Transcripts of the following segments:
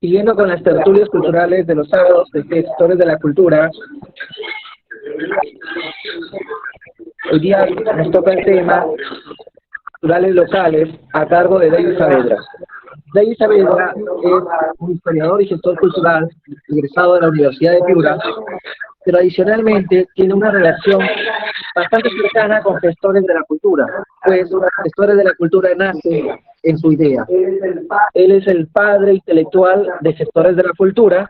Siguiendo con las tertulias culturales de los sábados de gestores de la cultura, hoy día nos toca el tema culturales locales a cargo de David Saavedra. David Saavedra es un historiador y gestor cultural egresado de la Universidad de Piura, pero adicionalmente tiene una relación bastante cercana con gestores de la cultura, pues gestores de la cultura nacen en su idea. Él es el padre intelectual de Gestores de la Cultura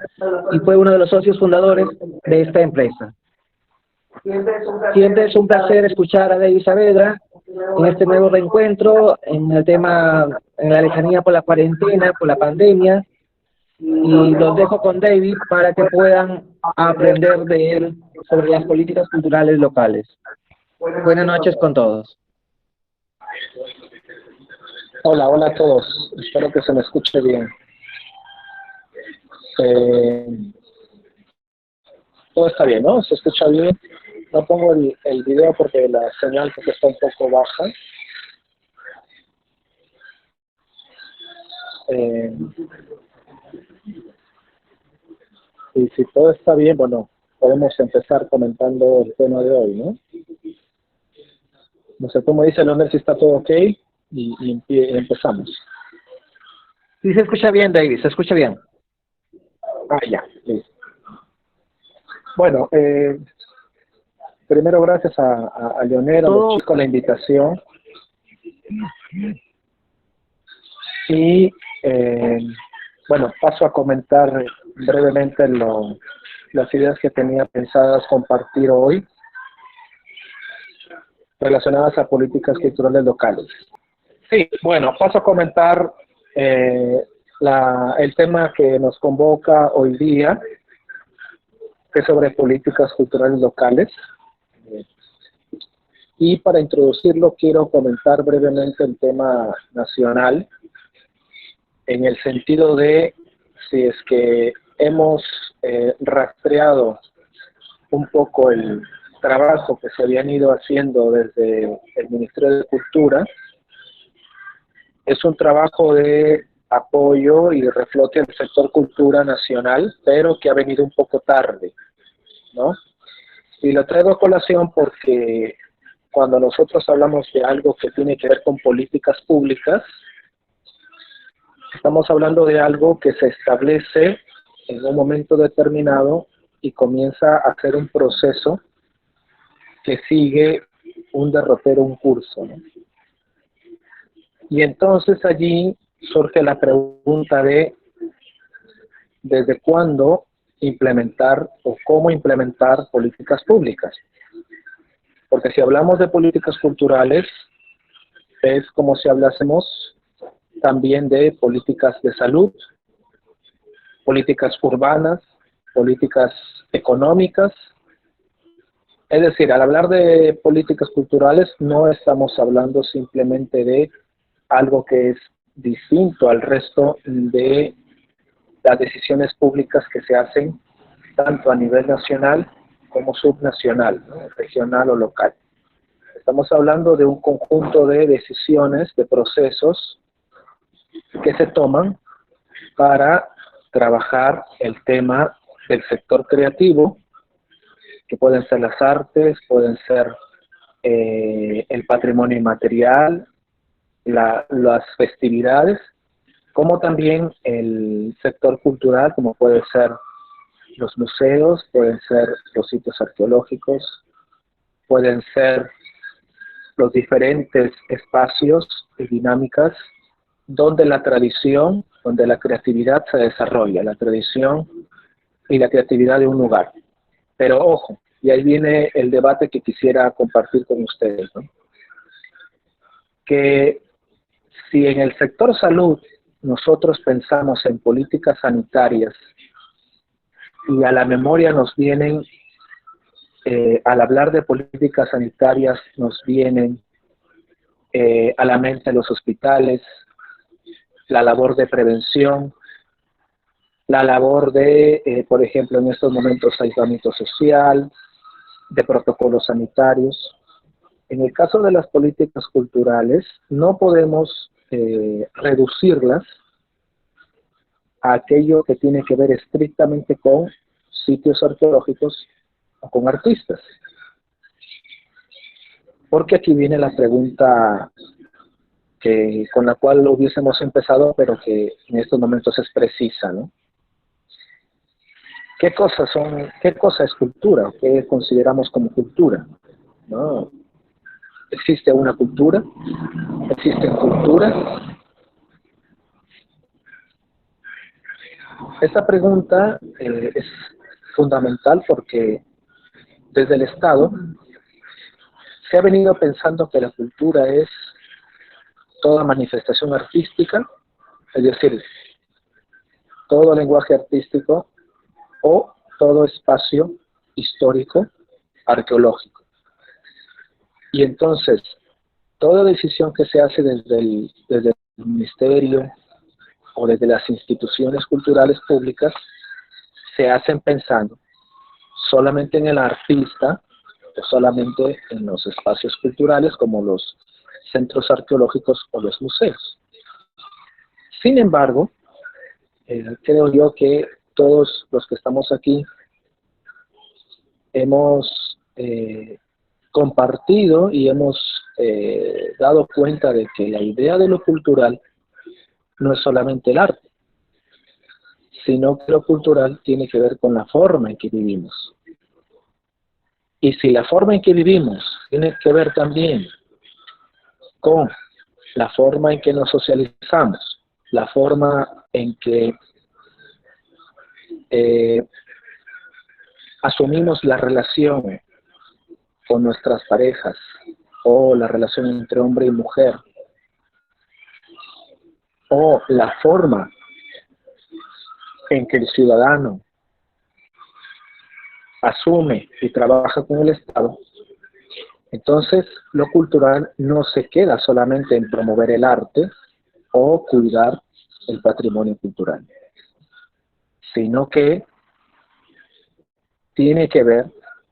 y fue uno de los socios fundadores de esta empresa. Siempre es un placer escuchar a David Saavedra en este nuevo reencuentro, en el tema, en la lejanía por la cuarentena, por la pandemia, y los dejo con David para que puedan aprender de él sobre las políticas culturales locales. Buenas noches con todos. Hola, hola a todos. Espero que se me escuche bien. Todo está bien, ¿no? ¿Se escucha bien? No pongo el video porque la señal porque está un poco baja. Y si todo está bien, bueno, podemos empezar comentando el tema de hoy, ¿no? No sé cómo dice Leonel, si está todo ok y empezamos. Sí, se escucha bien, David, se escucha bien. Ya, listo. Bueno, primero gracias a Leonel, a los chicos, la invitación. Y bueno, paso a comentar brevemente las ideas que tenía pensadas compartir hoy relacionadas a políticas culturales locales. Sí, bueno, paso a comentar el tema que nos convoca hoy día, que es sobre políticas culturales locales. Y para introducirlo quiero comentar brevemente el tema nacional, en el sentido de si es que hemos rastreado un poco el trabajo que se habían ido haciendo desde el Ministerio de Cultura. Es un trabajo de apoyo y de reflote al sector cultura nacional, pero que ha venido un poco tarde, ¿no? Y lo traigo a colación porque cuando nosotros hablamos de algo que tiene que ver con políticas públicas, estamos hablando de algo que se establece en un momento determinado y comienza a ser un proceso que sigue un derrotero, un curso, ¿no? Y entonces allí surge la pregunta de ¿desde cuándo implementar o cómo implementar políticas públicas? Porque si hablamos de políticas culturales, es como si hablásemos también de políticas de salud, políticas urbanas, políticas económicas. Es decir, al hablar de políticas culturales no estamos hablando simplemente de algo que es distinto al resto de las decisiones públicas que se hacen tanto a nivel nacional como subnacional, ¿no? Regional o local. Estamos hablando de un conjunto de decisiones, de procesos que se toman para trabajar el tema del sector creativo, que pueden ser las artes, pueden ser el patrimonio inmaterial, las festividades, como también el sector cultural, como puede ser los museos, pueden ser los sitios arqueológicos, pueden ser los diferentes espacios y dinámicas donde la tradición, donde la creatividad se desarrolla, la tradición y la creatividad de un lugar. Pero ojo, y ahí viene el debate que quisiera compartir con ustedes, ¿no? Que si en el sector salud nosotros pensamos en políticas sanitarias y a la memoria nos vienen, al hablar de políticas sanitarias nos vienen a la mente los hospitales, la labor de prevención, la labor de, por ejemplo, en estos momentos aislamiento social, de protocolos sanitarios. En el caso de las políticas culturales, no podemos reducirlas a aquello que tiene que ver estrictamente con sitios arqueológicos o con artistas. Porque aquí viene la pregunta con la cual hubiésemos empezado, pero que en estos momentos es precisa, ¿no? ¿Qué cosa es cultura? ¿O qué consideramos como cultura? ¿No? ¿Existe una cultura? ¿Existen culturas? Esta pregunta es fundamental porque desde el Estado se ha venido pensando que la cultura es toda manifestación artística, es decir, todo lenguaje artístico o todo espacio histórico arqueológico. Y entonces, toda decisión que se hace desde el ministerio o desde las instituciones culturales públicas se hacen pensando solamente en el artista o solamente en los espacios culturales como los centros arqueológicos o los museos. Sin embargo, creo yo que todos los que estamos aquí hemos compartido y hemos dado cuenta de que la idea de lo cultural no es solamente el arte, sino que lo cultural tiene que ver con la forma en que vivimos. Y si la forma en que vivimos tiene que ver también con la forma en que nos socializamos, la forma en que asumimos la relación con nuestras parejas o la relación entre hombre y mujer, o la forma en que el ciudadano asume y trabaja con el Estado, entonces lo cultural no se queda solamente en promover el arte o cuidar el patrimonio cultural, sino que tiene que ver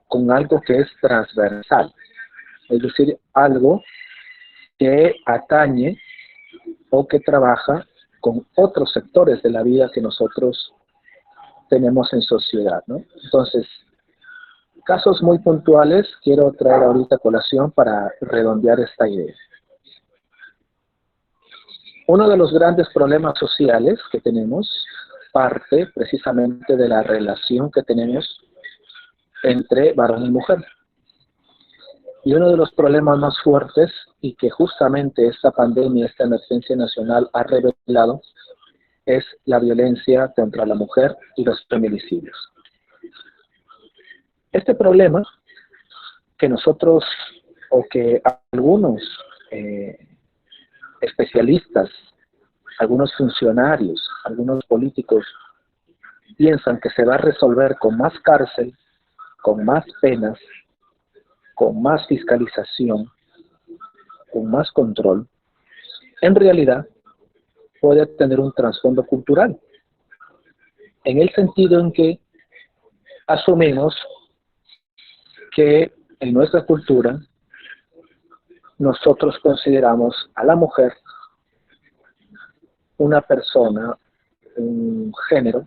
con algo que es transversal, es decir, algo que atañe o que trabaja con otros sectores de la vida que nosotros tenemos en sociedad, ¿no? Entonces, casos muy puntuales quiero traer ahorita a colación para redondear esta idea. Uno de los grandes problemas sociales que tenemos parte precisamente de la relación que tenemos entre varón y mujer. Y uno de los problemas más fuertes y que justamente esta pandemia, esta emergencia nacional ha revelado es la violencia contra la mujer y los feminicidios. Este problema que nosotros o que algunos especialistas, algunos funcionarios, algunos políticos piensan que se va a resolver con más cárcel, con más penas, con más fiscalización, con más control, en realidad puede tener un trasfondo cultural, en el sentido en que asumimos que en nuestra cultura nosotros consideramos a la mujer una persona, un género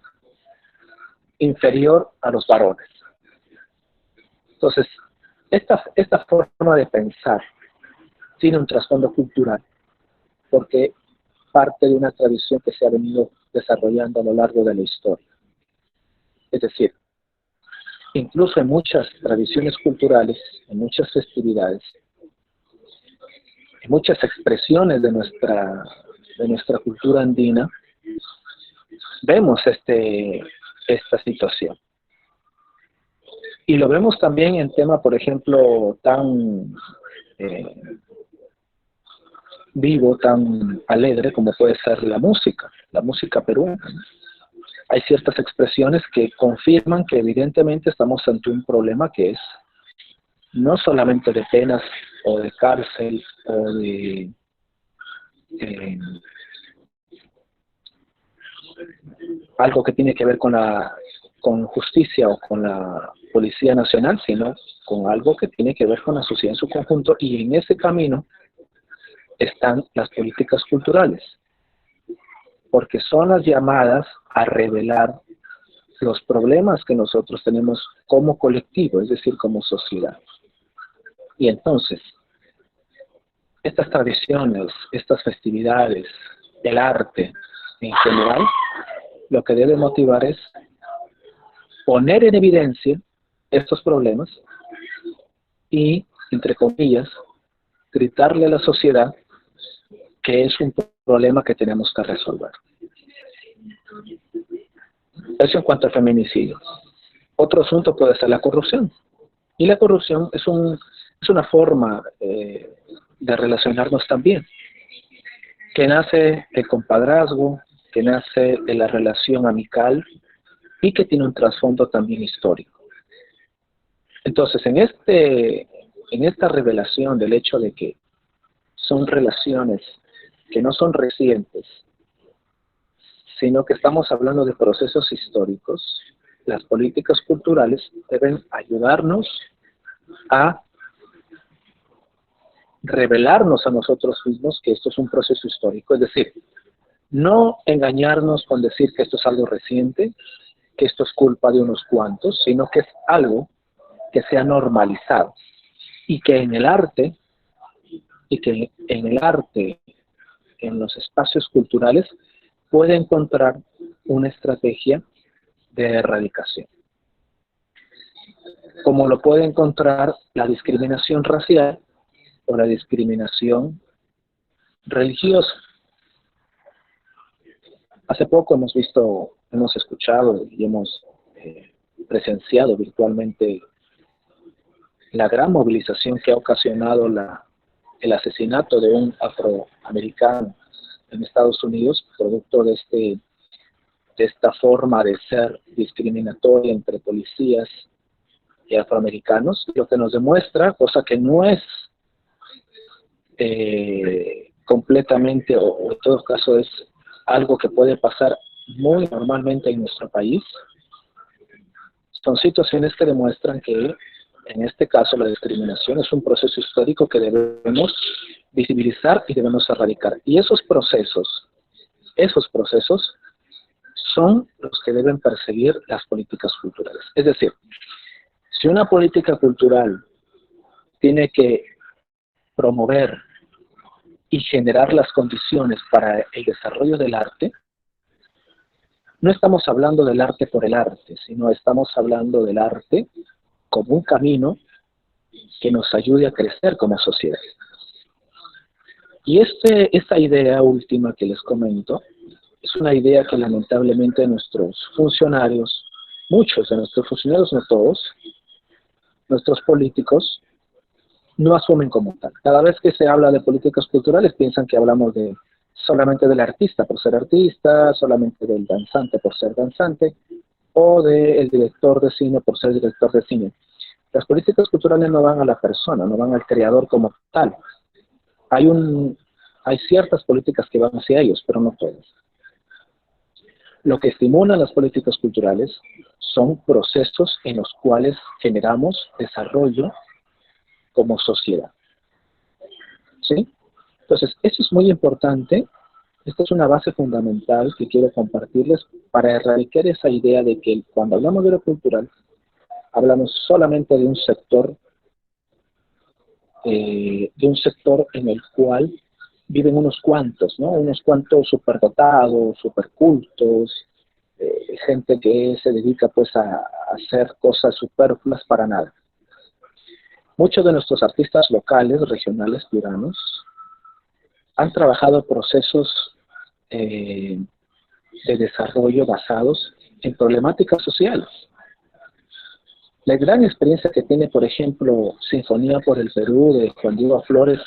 inferior a los varones. Entonces, esta forma de pensar tiene un trasfondo cultural porque parte de una tradición que se ha venido desarrollando a lo largo de la historia. Es decir, incluso en muchas tradiciones culturales, en muchas festividades, en muchas expresiones de nuestra cultura andina, vemos esta situación. Y lo vemos también en tema, por ejemplo, tan vivo, tan alegre como puede ser la música peruana. Hay ciertas expresiones que confirman que evidentemente estamos ante un problema que es no solamente de penas o de cárcel o de algo que tiene que ver con justicia o con la Policía Nacional, sino con algo que tiene que ver con la sociedad en su conjunto, y en ese camino están las políticas culturales. porque son las llamadas a revelar los problemas que nosotros tenemos como colectivo, es decir, como sociedad. Y entonces, estas tradiciones, estas festividades, el arte en general, lo que debe motivar es poner en evidencia estos problemas y, entre comillas, gritarle a la sociedad que es un problema que tenemos que resolver. Eso en cuanto al feminicidio. Otro asunto puede ser la corrupción. Y la corrupción es una forma de relacionarnos también, que nace del compadrazgo, que nace de la relación amical y que tiene un trasfondo también histórico. Entonces, en esta revelación del hecho de que son relaciones que no son recientes, sino que estamos hablando de procesos históricos, las políticas culturales deben ayudarnos a revelarnos a nosotros mismos que esto es un proceso histórico, es decir, no engañarnos con decir que esto es algo reciente, que esto es culpa de unos cuantos, sino que es algo que se ha normalizado y que en el arte, en los espacios culturales, puede encontrar una estrategia de erradicación. Como lo puede encontrar la discriminación racial o la discriminación religiosa. Hace poco hemos escuchado y hemos presenciado virtualmente la gran movilización que ha ocasionado el asesinato de un afroamericano en Estados Unidos, producto de esta forma de ser discriminatoria entre policías y afroamericanos, lo que nos demuestra, cosa que no es completamente, o en todo caso es algo que puede pasar muy normalmente en nuestro país, son situaciones que demuestran que en este caso la discriminación es un proceso histórico que debemos visibilizar y debemos erradicar. Y esos procesos son los que deben perseguir las políticas culturales. Es decir, si una política cultural tiene que promover y generar las condiciones para el desarrollo del arte, no estamos hablando del arte por el arte, sino estamos hablando del arte como un camino que nos ayude a crecer como sociedad. Y esta idea última que les comento, es una idea que lamentablemente nuestros funcionarios, muchos de nuestros funcionarios, no todos, nuestros políticos, no asumen como tal. Cada vez que se habla de políticas culturales piensan que hablamos solamente del artista por ser artista, solamente del danzante por ser danzante, o del director de cine por ser director de cine. Las políticas culturales no van a la persona, no van al creador como tal. Hay ciertas políticas que van hacia ellos, pero no todas. Lo que estimulan las políticas culturales son procesos en los cuales generamos desarrollo como sociedad. ¿Sí? Entonces, eso es muy importante. Esta es una base fundamental que quiero compartirles para erradicar esa idea de que cuando hablamos de lo cultural, hablamos solamente de un sector en el cual viven unos cuantos, ¿no? Unos cuantos superdotados, supercultos, gente que se dedica pues a hacer cosas superfluas para nada. Muchos de nuestros artistas locales, regionales, piuranos, han trabajado procesos de desarrollo basados en problemáticas sociales. La gran experiencia que tiene, por ejemplo, Sinfonía por el Perú de Juan Diego Flores,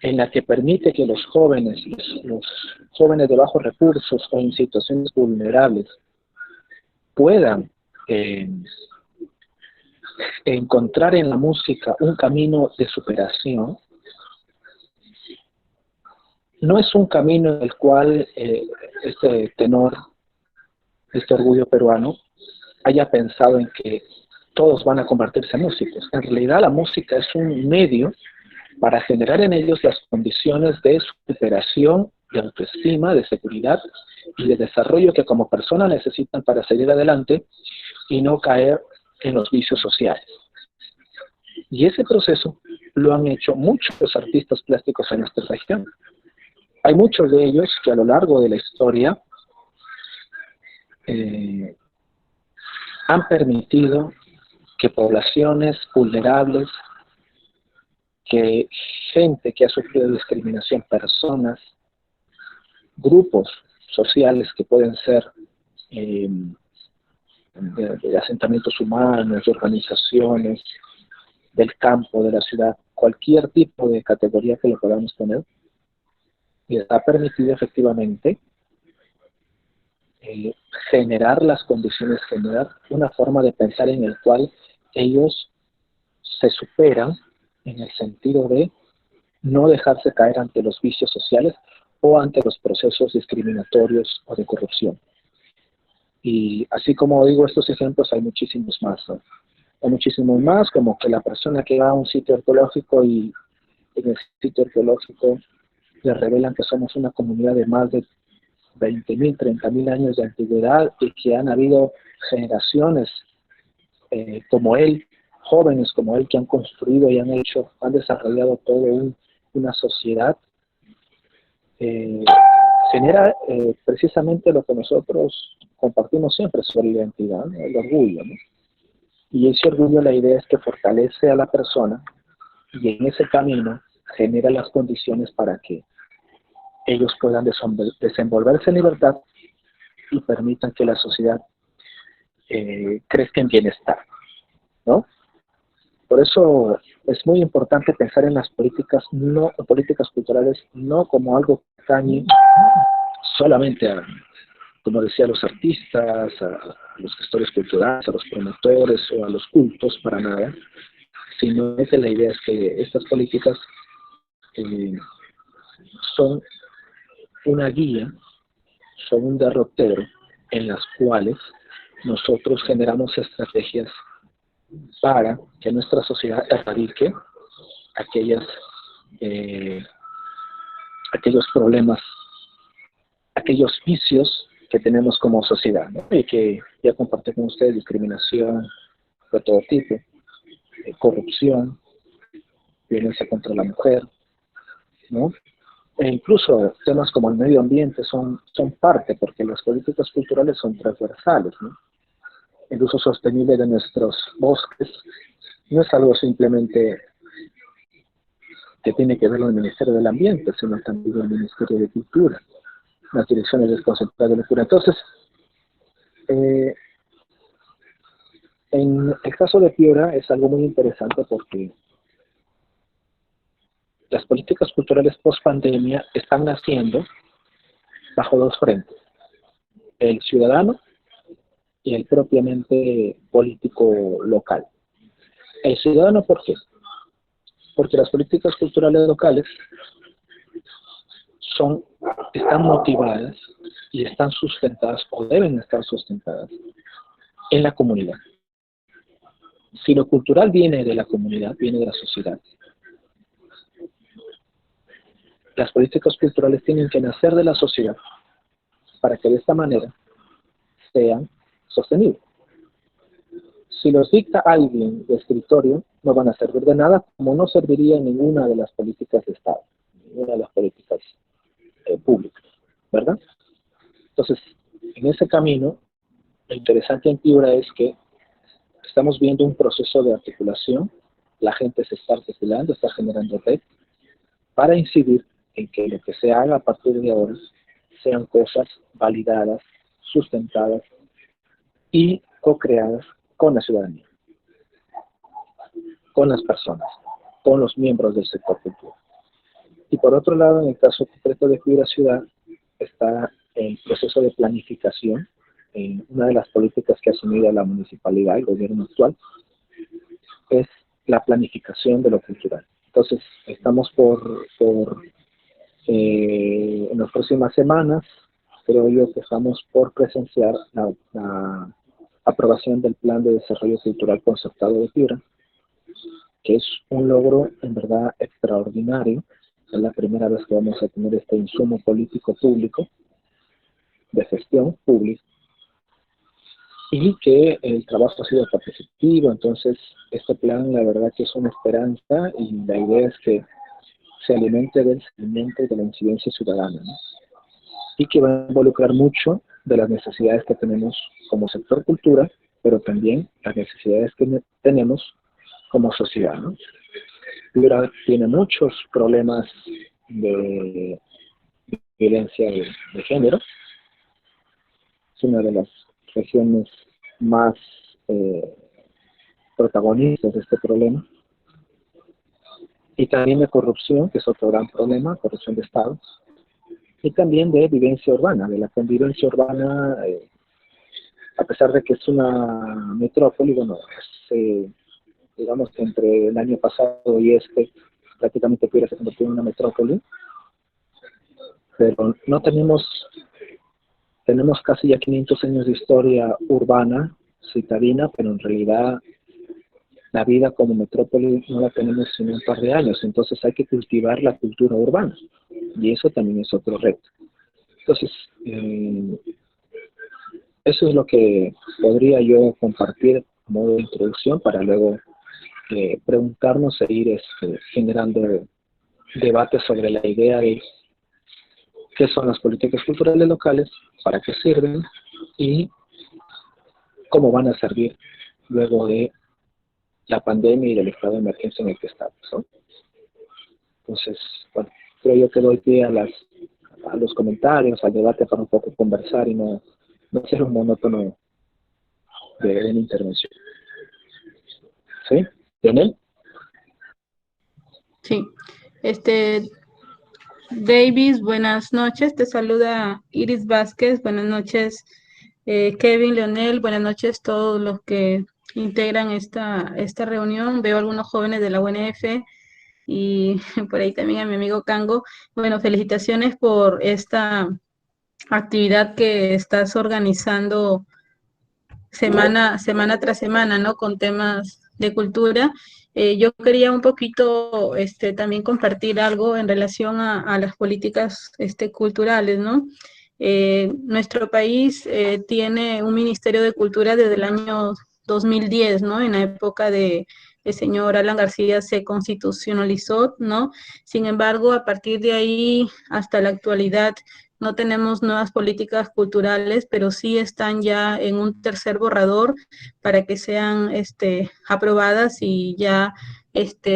en la que permite que los jóvenes de bajos recursos o en situaciones vulnerables puedan encontrar en la música un camino de superación, no es un camino en el cual este tenor, este orgullo peruano, haya pensado en que todos van a convertirse en músicos. En realidad la música es un medio para generar en ellos las condiciones de superación de autoestima, de seguridad y de desarrollo que como persona necesitan para seguir adelante y no caer en los vicios sociales. Y ese proceso lo han hecho muchos artistas plásticos en nuestra región. Hay muchos de ellos que a lo largo de la historia han permitido que poblaciones vulnerables, que gente que ha sufrido discriminación, personas, grupos sociales que pueden ser de asentamientos humanos, de organizaciones, del campo, de la ciudad, cualquier tipo de categoría que lo podamos tener, y está permitido efectivamente generar las condiciones, generar una forma de pensar en el cual ellos se superan en el sentido de no dejarse caer ante los vicios sociales o ante los procesos discriminatorios o de corrupción. Y así como digo estos ejemplos, hay muchísimos más, ¿no? Hay muchísimos más, como que la persona que va a un sitio arqueológico y en el sitio arqueológico le revelan que somos una comunidad de más de 20.000, 30.000 años de antigüedad y que han habido generaciones como él, jóvenes como él, que han construido y han desarrollado toda una sociedad, genera precisamente lo que nosotros compartimos siempre sobre la identidad, ¿no? El orgullo, ¿no? Y ese orgullo, la idea es que fortalece a la persona y en ese camino genera las condiciones para que ellos puedan desenvolverse en libertad y permitan que la sociedad crezca en bienestar, ¿no? Por eso es muy importante pensar en las políticas culturales no como algo que atañe solamente a, como decía, a los artistas, a los gestores culturales, a los promotores o a los cultos, para nada, sino que la idea es que estas políticas son una guía, son un derrotero en las cuales nosotros generamos estrategias para que nuestra sociedad erradique aquellos problemas, aquellos vicios que tenemos como sociedad, ¿no? Y que ya compartí con ustedes: discriminación de todo tipo, corrupción, violencia contra la mujer, ¿no? E incluso temas como el medio ambiente son parte, porque las políticas culturales son transversales, ¿no? El uso sostenible de nuestros bosques no es algo simplemente que tiene que ver con el Ministerio del Ambiente, sino también el Ministerio de Cultura, las direcciones desconcentradas de cultura. Entonces, en el caso de Piura es algo muy interesante porque las políticas culturales post-pandemia están naciendo bajo dos frentes: el ciudadano y el propiamente político local. El ciudadano, ¿por qué? Porque las políticas culturales locales están motivadas y están sustentadas, o deben estar sustentadas, en la comunidad. Si lo cultural viene de la comunidad, viene de la sociedad, las políticas culturales tienen que nacer de la sociedad para que de esta manera sean sostenibles. Si los dicta alguien de escritorio, no van a servir de nada, como no serviría ninguna de las políticas de Estado, ninguna de las políticas públicas, ¿verdad? Entonces, en ese camino, lo interesante en Piura es que estamos viendo un proceso de articulación, la gente se está articulando, está generando red, para incidir en que lo que se haga a partir de ahora sean cosas validadas, sustentadas y co-creadas con la ciudadanía, con las personas, con los miembros del sector cultural. Y por otro lado, en el caso concreto de Piura Ciudad, está el proceso de planificación. Una de las políticas que ha asumido la municipalidad, el gobierno actual, es la planificación de lo cultural. Entonces, estamos en las próximas semanas, creo yo que estamos por presenciar la aprobación del Plan de Desarrollo Cultural Concertado de Piura, que es un logro en verdad extraordinario, Es la primera vez que vamos a tener este insumo político público, de gestión pública, y que el trabajo ha sido participativo. Entonces este plan la verdad que es una esperanza, y la idea es que se alimente del seguimiento de la incidencia ciudadana, ¿no? Y que va a involucrar mucho de las necesidades que tenemos como sector cultura, pero también las necesidades que tenemos como sociedad, ¿no? Piura tiene muchos problemas de violencia de género. Es una de las regiones más protagonistas de este problema. Y también de corrupción, que es otro gran problema, corrupción de Estado. Y también de vivencia urbana, de la convivencia urbana, a pesar de que es una metrópoli, bueno, digamos que entre el año pasado y este, prácticamente Piura se convirtió en una metrópoli, pero no tenemos casi ya 500 años de historia urbana, citadina, pero en realidad la vida como metrópoli no la tenemos sino un par de años. Entonces hay que cultivar la cultura urbana, y eso también es otro reto. Entonces, eso es lo que podría yo compartir como modo de introducción, para luego preguntarnos e ir generando debate sobre la idea de qué son las políticas culturales locales, para qué sirven y cómo van a servir luego de la pandemia y del estado de emergencia en el que estamos, ¿no? Entonces, bueno, creo yo que doy pie a los comentarios, al debate, para un poco conversar y no ser un monótono de una intervención. ¿Sí? ¿Tienen? Sí. Davis, buenas noches. Te saluda Iris Vázquez. Buenas noches, Kevin, Leonel. Buenas noches todos los que integran esta reunión. Veo algunos jóvenes de la UNF y por ahí también a mi amigo Kango. Bueno, felicitaciones por esta actividad que estás organizando semana tras semana, ¿no? Con temas de cultura. Yo quería un poquito también compartir algo en relación a las políticas culturales, ¿no? Nuestro país tiene un Ministerio de Cultura desde el año 2010, ¿no? En la época de el señor Alan García se constitucionalizó, ¿no? Sin embargo, a partir de ahí hasta la actualidad no tenemos nuevas políticas culturales, pero sí están ya en un tercer borrador para que sean aprobadas y ya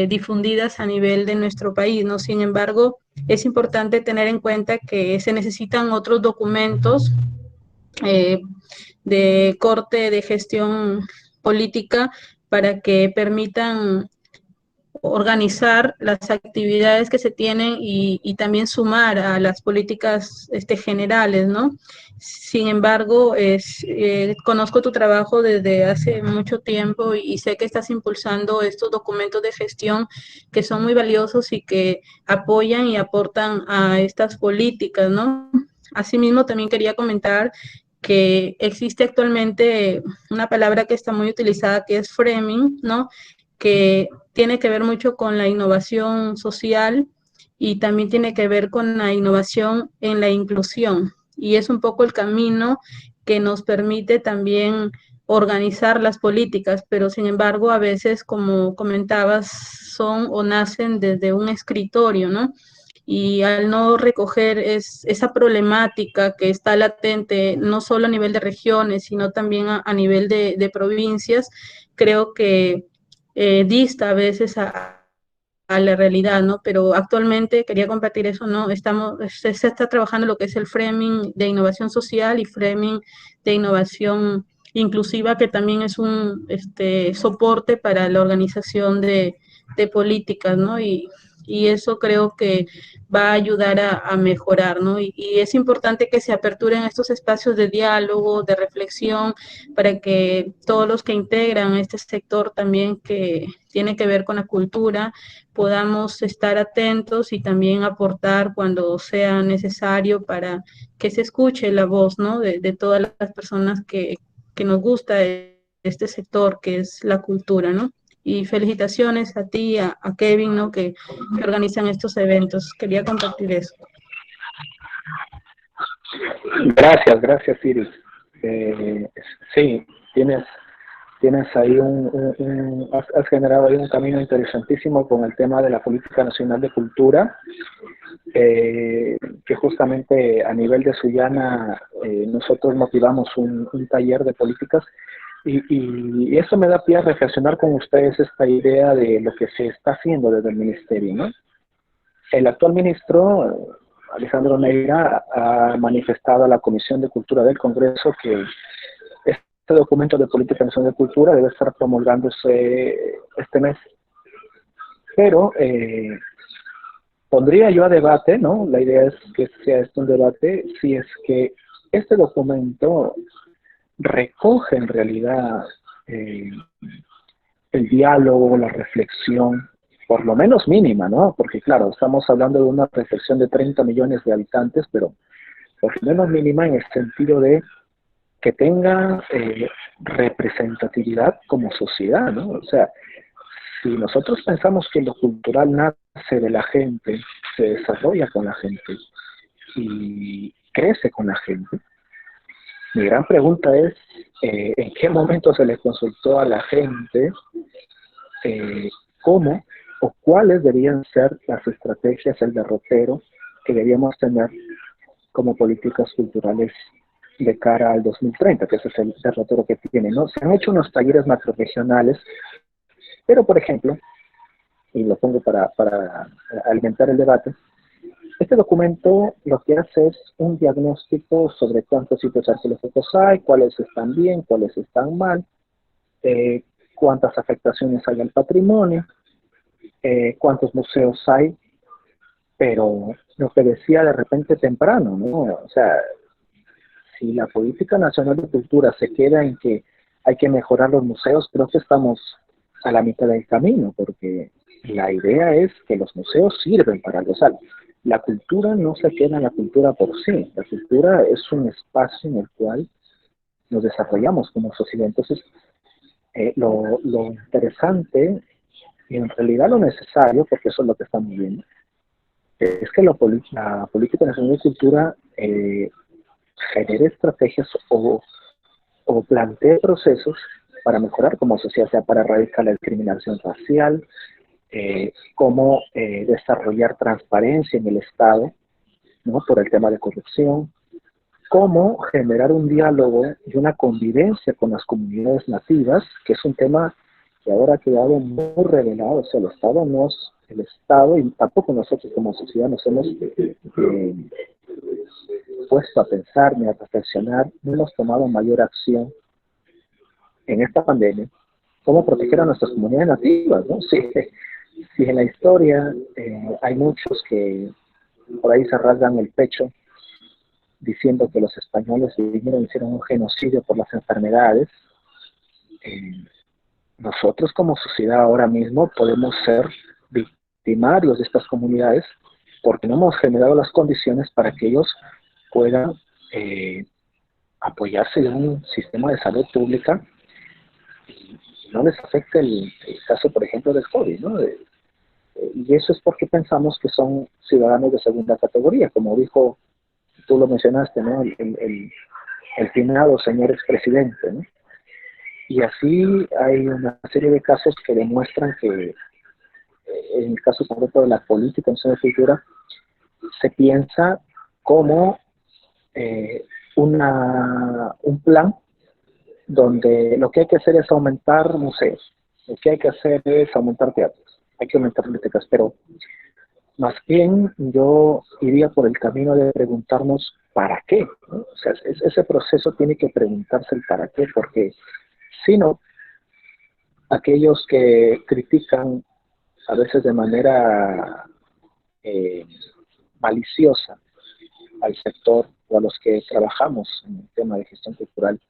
difundidas a nivel de nuestro país, ¿no? Sin embargo, es importante tener en cuenta que se necesitan otros documentos eh, de corte de gestión política para que permitan organizar las actividades que se tienen y también sumar a las políticas generales, ¿no? Sin embargo, conozco tu trabajo desde hace mucho tiempo y sé que estás impulsando estos documentos de gestión que son muy valiosos y que apoyan y aportan a estas políticas, ¿no? Asimismo, también quería comentar que existe actualmente una palabra que está muy utilizada que es framing, ¿no? Que tiene que ver mucho con la innovación social y también tiene que ver con la innovación en la inclusión. Y es un poco el camino que nos permite también organizar las políticas, pero sin embargo a veces, como comentabas, son o nacen desde un escritorio, ¿no? Y al no recoger esa problemática que está latente, no solo a nivel de regiones, sino también a nivel de provincias, creo que dista a veces a la realidad, ¿no? Pero actualmente quería compartir eso, ¿no? Se está trabajando lo que es el framing de innovación social y framing de innovación inclusiva, que también es un soporte para la organización de políticas, ¿no? Y eso creo que va a ayudar a mejorar, ¿no? Y es importante que se aperturen estos espacios de diálogo, de reflexión, para que todos los que integran este sector también que tiene que ver con la cultura, podamos estar atentos y también aportar cuando sea necesario para que se escuche la voz, ¿no? De todas las personas que nos gusta este sector que es la cultura, ¿no? Y felicitaciones a ti, a Kevin, ¿no? Que organizan estos eventos. Quería compartir eso. Gracias Iris. Sí, tienes ahí has generado ahí un camino interesantísimo con el tema de la Política Nacional de Cultura, que justamente a nivel de Sullana nosotros motivamos un taller de políticas y eso me da pie a reflexionar con ustedes esta idea de lo que se está haciendo desde el ministerio, ¿no? El actual ministro, Alejandro Neira, ha manifestado a la Comisión de Cultura del Congreso que este documento de Política Nacional de Cultura debe estar promulgándose este mes. Pero pondría yo a debate, ¿no? La idea es que sea esto un debate, si es que este documento recoge en realidad el diálogo, la reflexión, por lo menos mínima, ¿no? Porque claro, estamos hablando de una reflexión de 30 millones de habitantes, pero por lo menos mínima en el sentido de que tenga representatividad como sociedad, ¿no? O sea, si nosotros pensamos que lo cultural nace de la gente, se desarrolla con la gente y crece con la gente, mi gran pregunta es, ¿en qué momento se le consultó a la gente cómo o cuáles deberían ser las estrategias, el derrotero que deberíamos tener como políticas culturales de cara al 2030, que ese es el derrotero que tiene, ¿no? Se han hecho unos talleres macroregionales, pero por ejemplo, y lo pongo para alimentar el debate, este documento lo que hace es un diagnóstico sobre cuántos sitios arqueológicos hay, cuáles están bien, cuáles están mal, cuántas afectaciones hay al patrimonio, cuántos museos hay, pero lo que decía de repente temprano, ¿no? O sea, si la Política Nacional de Cultura se queda en que hay que mejorar los museos, creo que estamos a la mitad del camino, porque la idea es que los museos sirven para algo. O sea, la cultura no se queda en la cultura por sí, la cultura es un espacio en el cual nos desarrollamos como sociedad. Entonces, lo interesante y en realidad lo necesario, porque eso es lo que estamos viendo, es que la Política Nacional de Cultura genere estrategias o plantee procesos para mejorar como sociedad, o sea, para erradicar la discriminación racial, cómo desarrollar transparencia en el Estado, ¿no? Por el tema de corrupción, cómo generar un diálogo y una convivencia con las comunidades nativas, que es un tema que ahora ha quedado muy revelado. O sea, el Estado y tampoco nosotros como sociedad nos hemos puesto a pensar ni a reflexionar, no hemos tomado mayor acción en esta pandemia, cómo proteger a nuestras comunidades nativas, ¿no? Si en la historia hay muchos que por ahí se rasgan el pecho diciendo que los españoles vinieron y hicieron un genocidio por las enfermedades, nosotros como sociedad ahora mismo podemos ser victimarios de estas comunidades porque no hemos generado las condiciones para que ellos puedan apoyarse en un sistema de salud pública y no les afecte el caso, por ejemplo, del COVID, ¿no? Y eso es porque pensamos que son ciudadanos de segunda categoría, como dijo, tú lo mencionaste, ¿no? El finado señor expresidente, ¿no? Y así hay una serie de casos que demuestran que en el caso concreto de la política en de cultura se piensa como un plan donde lo que hay que hacer es aumentar museos, lo que hay que hacer es aumentar teatros, hay que aumentar bibliotecas, pero más bien yo iría por el camino de preguntarnos ¿para qué? ¿No? O sea, ese proceso tiene que preguntarse el para qué, porque si no, aquellos que critican a veces de manera maliciosa al sector o a los que trabajamos en el tema de gestión cultural,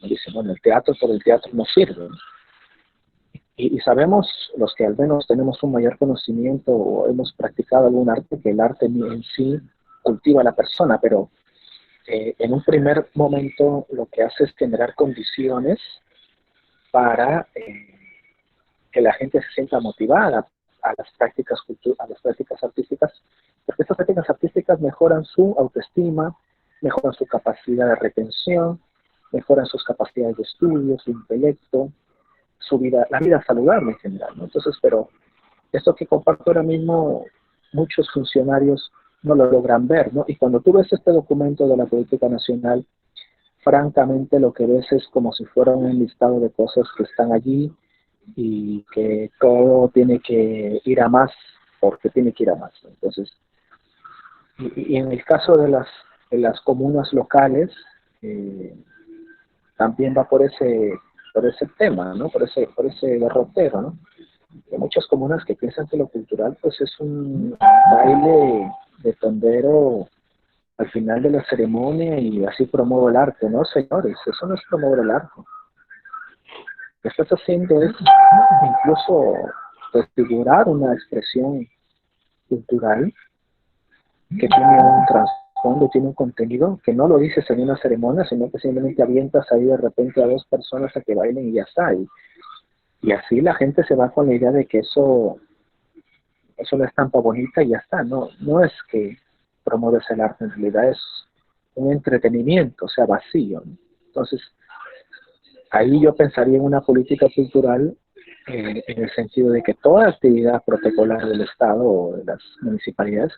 nos dicen, bueno, el teatro por el teatro no sirve. Y sabemos, los que al menos tenemos un mayor conocimiento o hemos practicado algún arte, que el arte en sí cultiva a la persona, pero en un primer momento lo que hace es generar condiciones para que la gente se sienta motivada a las prácticas artísticas, porque estas prácticas artísticas mejoran su autoestima, mejoran su capacidad de retención, mejoran sus capacidades de estudio, su intelecto, su vida, la vida saludable en general, ¿no? Entonces, pero esto que comparto ahora mismo, muchos funcionarios no lo logran ver, ¿no? Y cuando tú ves este documento de la política nacional, francamente lo que ves es como si fuera un listado de cosas que están allí y que todo tiene que ir a más porque tiene que ir a más, ¿no? Entonces, y en el caso de las comunas locales, también va por ese tema, ¿no? Por ese derrotero, ¿no? Hay muchas comunas que piensan que lo cultural pues es un baile de tondero al final de la ceremonia y así promuevo el arte, ¿no? Señores, eso no es promover el arte. Lo que estás haciendo es incluso desfigurar una expresión cultural que tiene un trasfondo, tiene un contenido, que no lo dices en una ceremonia, sino que simplemente avientas ahí de repente a dos personas a que bailen y ya está. Y así la gente se va con la idea de que eso es una estampa bonita y ya está. No es que promueves el arte, en realidad es un entretenimiento, o sea, vacío, ¿no? Entonces, ahí yo pensaría en una política cultural en el sentido de que toda actividad protocolar del Estado o de las municipalidades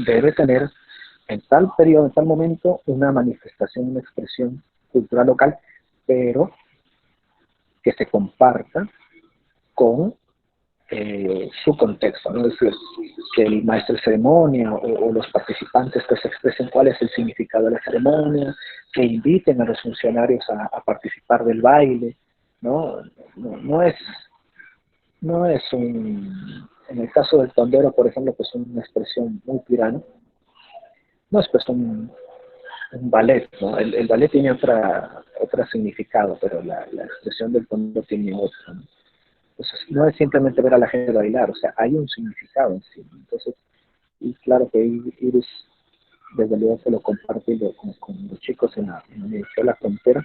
debe tener en tal periodo, en tal momento, una manifestación, una expresión cultural local, pero que se comparta con su contexto, ¿no? Es decir, que el maestro de ceremonia o los participantes que se expresen cuál es el significado de la ceremonia, que inviten a los funcionarios a participar del baile, ¿no? No es en el caso del tondero, por ejemplo, que es una expresión muy pirana, no es pues un ballet, ¿no? El ballet tiene otro significado, pero la expresión del tondero tiene otro, ¿no? Entonces, no es simplemente ver a la gente bailar, o sea, hay un significado en sí. Entonces, y claro que Iris, desde luego, se lo comparte con los chicos en la Universidad de la Frontera.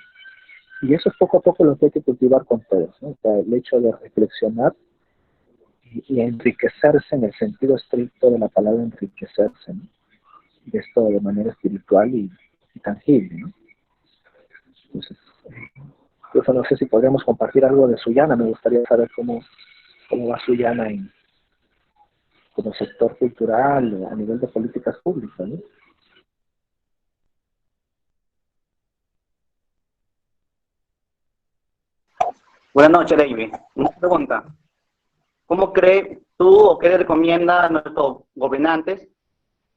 Y eso es poco a poco lo que hay que cultivar con todos, ¿no? O sea, el hecho de reflexionar y enriquecerse en el sentido estricto de la palabra enriquecerse, ¿no? De esto de manera espiritual y tangible, ¿no? Entonces, incluso no sé si podríamos compartir algo de Sullana, me gustaría saber cómo va Sullana como sector cultural a nivel de políticas públicas, ¿no? Buenas noches, David. Una pregunta. ¿Cómo cree tú o qué le recomienda a nuestros gobernantes?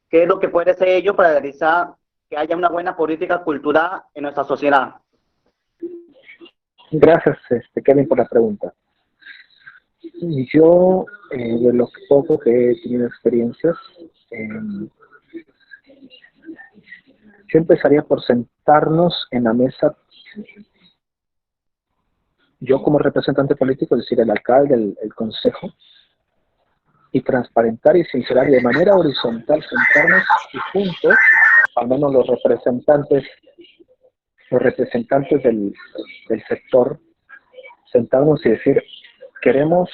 ¿Qué es lo que puede hacer ellos para realizar que haya una buena política cultural en nuestra sociedad? Gracias, Kevin, por la pregunta. Yo, de lo poco que he tenido experiencias, yo empezaría por sentarnos en la mesa, yo como representante político, es decir, el alcalde, el consejo, y transparentar y sincerar de manera horizontal, sentarnos y juntos, al menos los representantes del sector, sentarnos y decir, queremos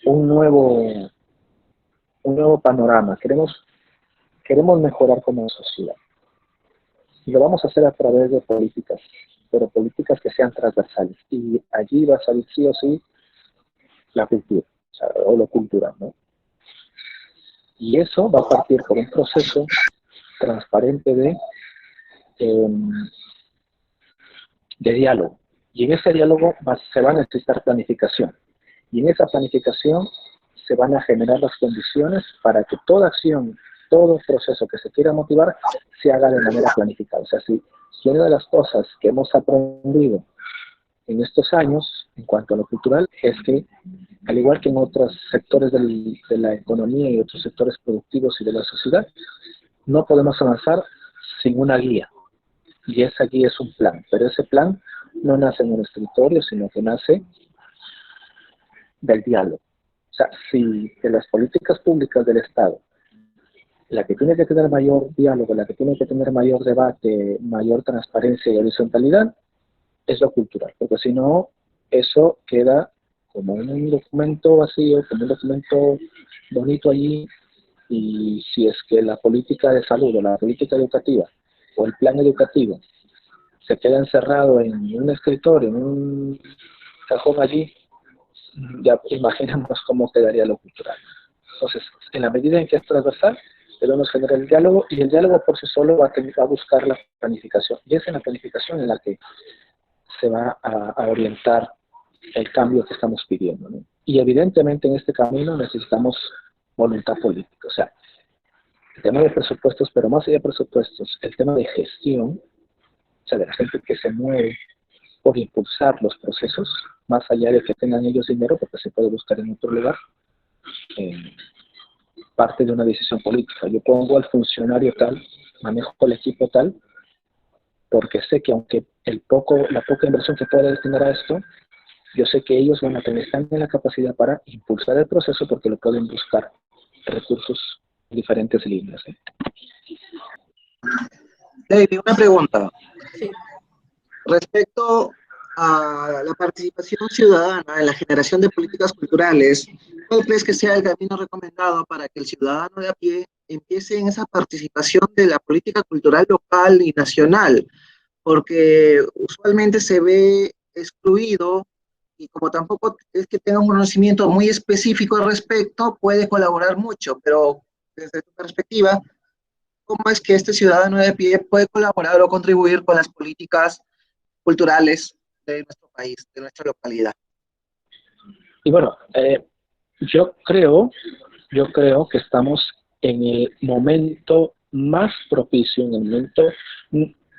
un nuevo panorama, queremos mejorar como sociedad. Y lo vamos a hacer a través de políticas, pero políticas que sean transversales. Y allí va a salir sí o sí la cultura, o lo cultural, ¿no? Y eso va a partir por un proceso transparente de diálogo. Y en ese diálogo se va a necesitar planificación. Y en esa planificación se van a generar las condiciones para que toda acción, todo proceso que se quiera motivar, se haga de manera planificada. O sea, si una de las cosas que hemos aprendido en estos años, en cuanto a lo cultural, es que, al igual que en otros sectores de la economía y otros sectores productivos y de la sociedad, no podemos avanzar sin una guía. Y esa guía es un plan, pero ese plan no nace en un escritorio, sino que nace del diálogo. O sea, si de las políticas públicas del Estado, la que tiene que tener mayor diálogo, la que tiene que tener mayor debate, mayor transparencia y horizontalidad, es lo cultural, porque si no, eso queda como un documento vacío, como un documento bonito allí, y si es que la política de salud o la política educativa o el plan educativo se queda encerrado en un escritorio, en un cajón allí, ya imaginemos cómo quedaría lo cultural. Entonces, en la medida en que es transversal, debemos generar el diálogo, y el diálogo por sí solo va a buscar la planificación. Y es en la planificación en la que se va a orientar el cambio que estamos pidiendo, ¿no? Y evidentemente en este camino necesitamos voluntad política. O sea, el tema de presupuestos, pero más allá de presupuestos, el tema de gestión, o sea, de la gente que se mueve por impulsar los procesos, más allá de que tengan ellos dinero, porque se puede buscar en otro lugar, parte de una decisión política. Yo pongo al funcionario tal, manejo el equipo tal, porque sé que aunque la poca inversión que pueda destinar a esto, yo sé que ellos van a tener, están en la capacidad para impulsar el proceso, porque lo pueden buscar recursos en diferentes líneas. David, una pregunta. Sí. Respecto a la participación ciudadana en la generación de políticas culturales, ¿cuál crees que sea el camino recomendado para que el ciudadano de a pie empiece en esa participación de la política cultural local y nacional? Porque usualmente se ve excluido, y como tampoco es que tenga un conocimiento muy específico al respecto, puede colaborar mucho, pero desde tu perspectiva, ¿cómo es que este ciudadano de a pie puede colaborar o contribuir con las políticas culturales de nuestro país, de nuestra localidad? Y bueno, yo creo que estamos en el momento más propicio, en el momento,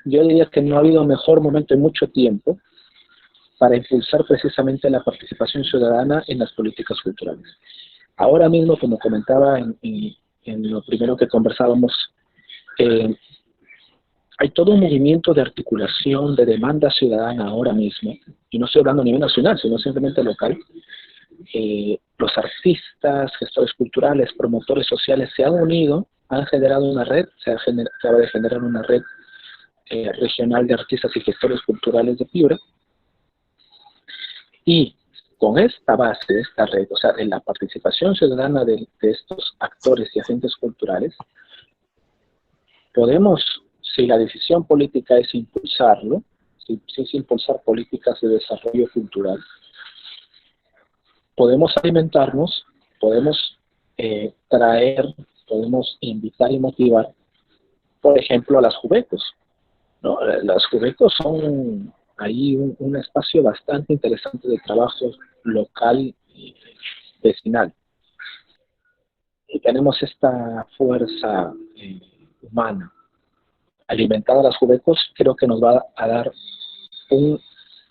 yo diría que no ha habido mejor momento en mucho tiempo para impulsar precisamente la participación ciudadana en las políticas culturales. Ahora mismo, como comentaba en lo primero que conversábamos, hay todo un movimiento de articulación, de demanda ciudadana ahora mismo, y no estoy hablando a nivel nacional, sino simplemente local. Los artistas, gestores culturales, promotores sociales se han unido, han generado una red, se acaba de generar una red regional de artistas y gestores culturales de Piura, y con esta base, esta red, o sea, de la participación ciudadana de estos actores y agentes culturales, podemos, si la decisión política es impulsarlo, si es impulsar políticas de desarrollo cultural, podemos alimentarnos, podemos traer, podemos invitar y motivar, por ejemplo, a las Juvecos, ¿no? Las Juvecos son ahí un espacio bastante interesante de trabajo local y vecinal. Y tenemos esta fuerza humana. Alimentada a las Juvecos, creo que nos va a dar o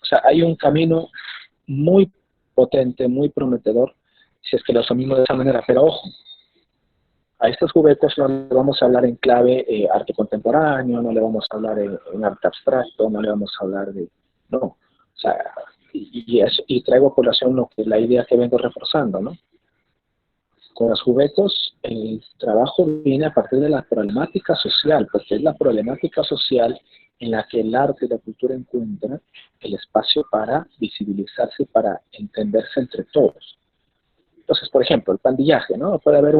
sea, hay un camino muy potente, muy prometedor, si es que lo asumimos de esa manera. Pero ojo, a estos Juvecos no le vamos a hablar en clave arte contemporáneo, no le vamos a hablar en arte abstracto, no le vamos a hablar de... No, o sea, y traigo a colación la idea que vengo reforzando, ¿no? Con los Juvecos el trabajo viene a partir de la problemática social, porque es la problemática social en la que el arte y la cultura encuentran el espacio para visibilizarse y para entenderse entre todos. Entonces, por ejemplo, el pandillaje, ¿no? Puede haber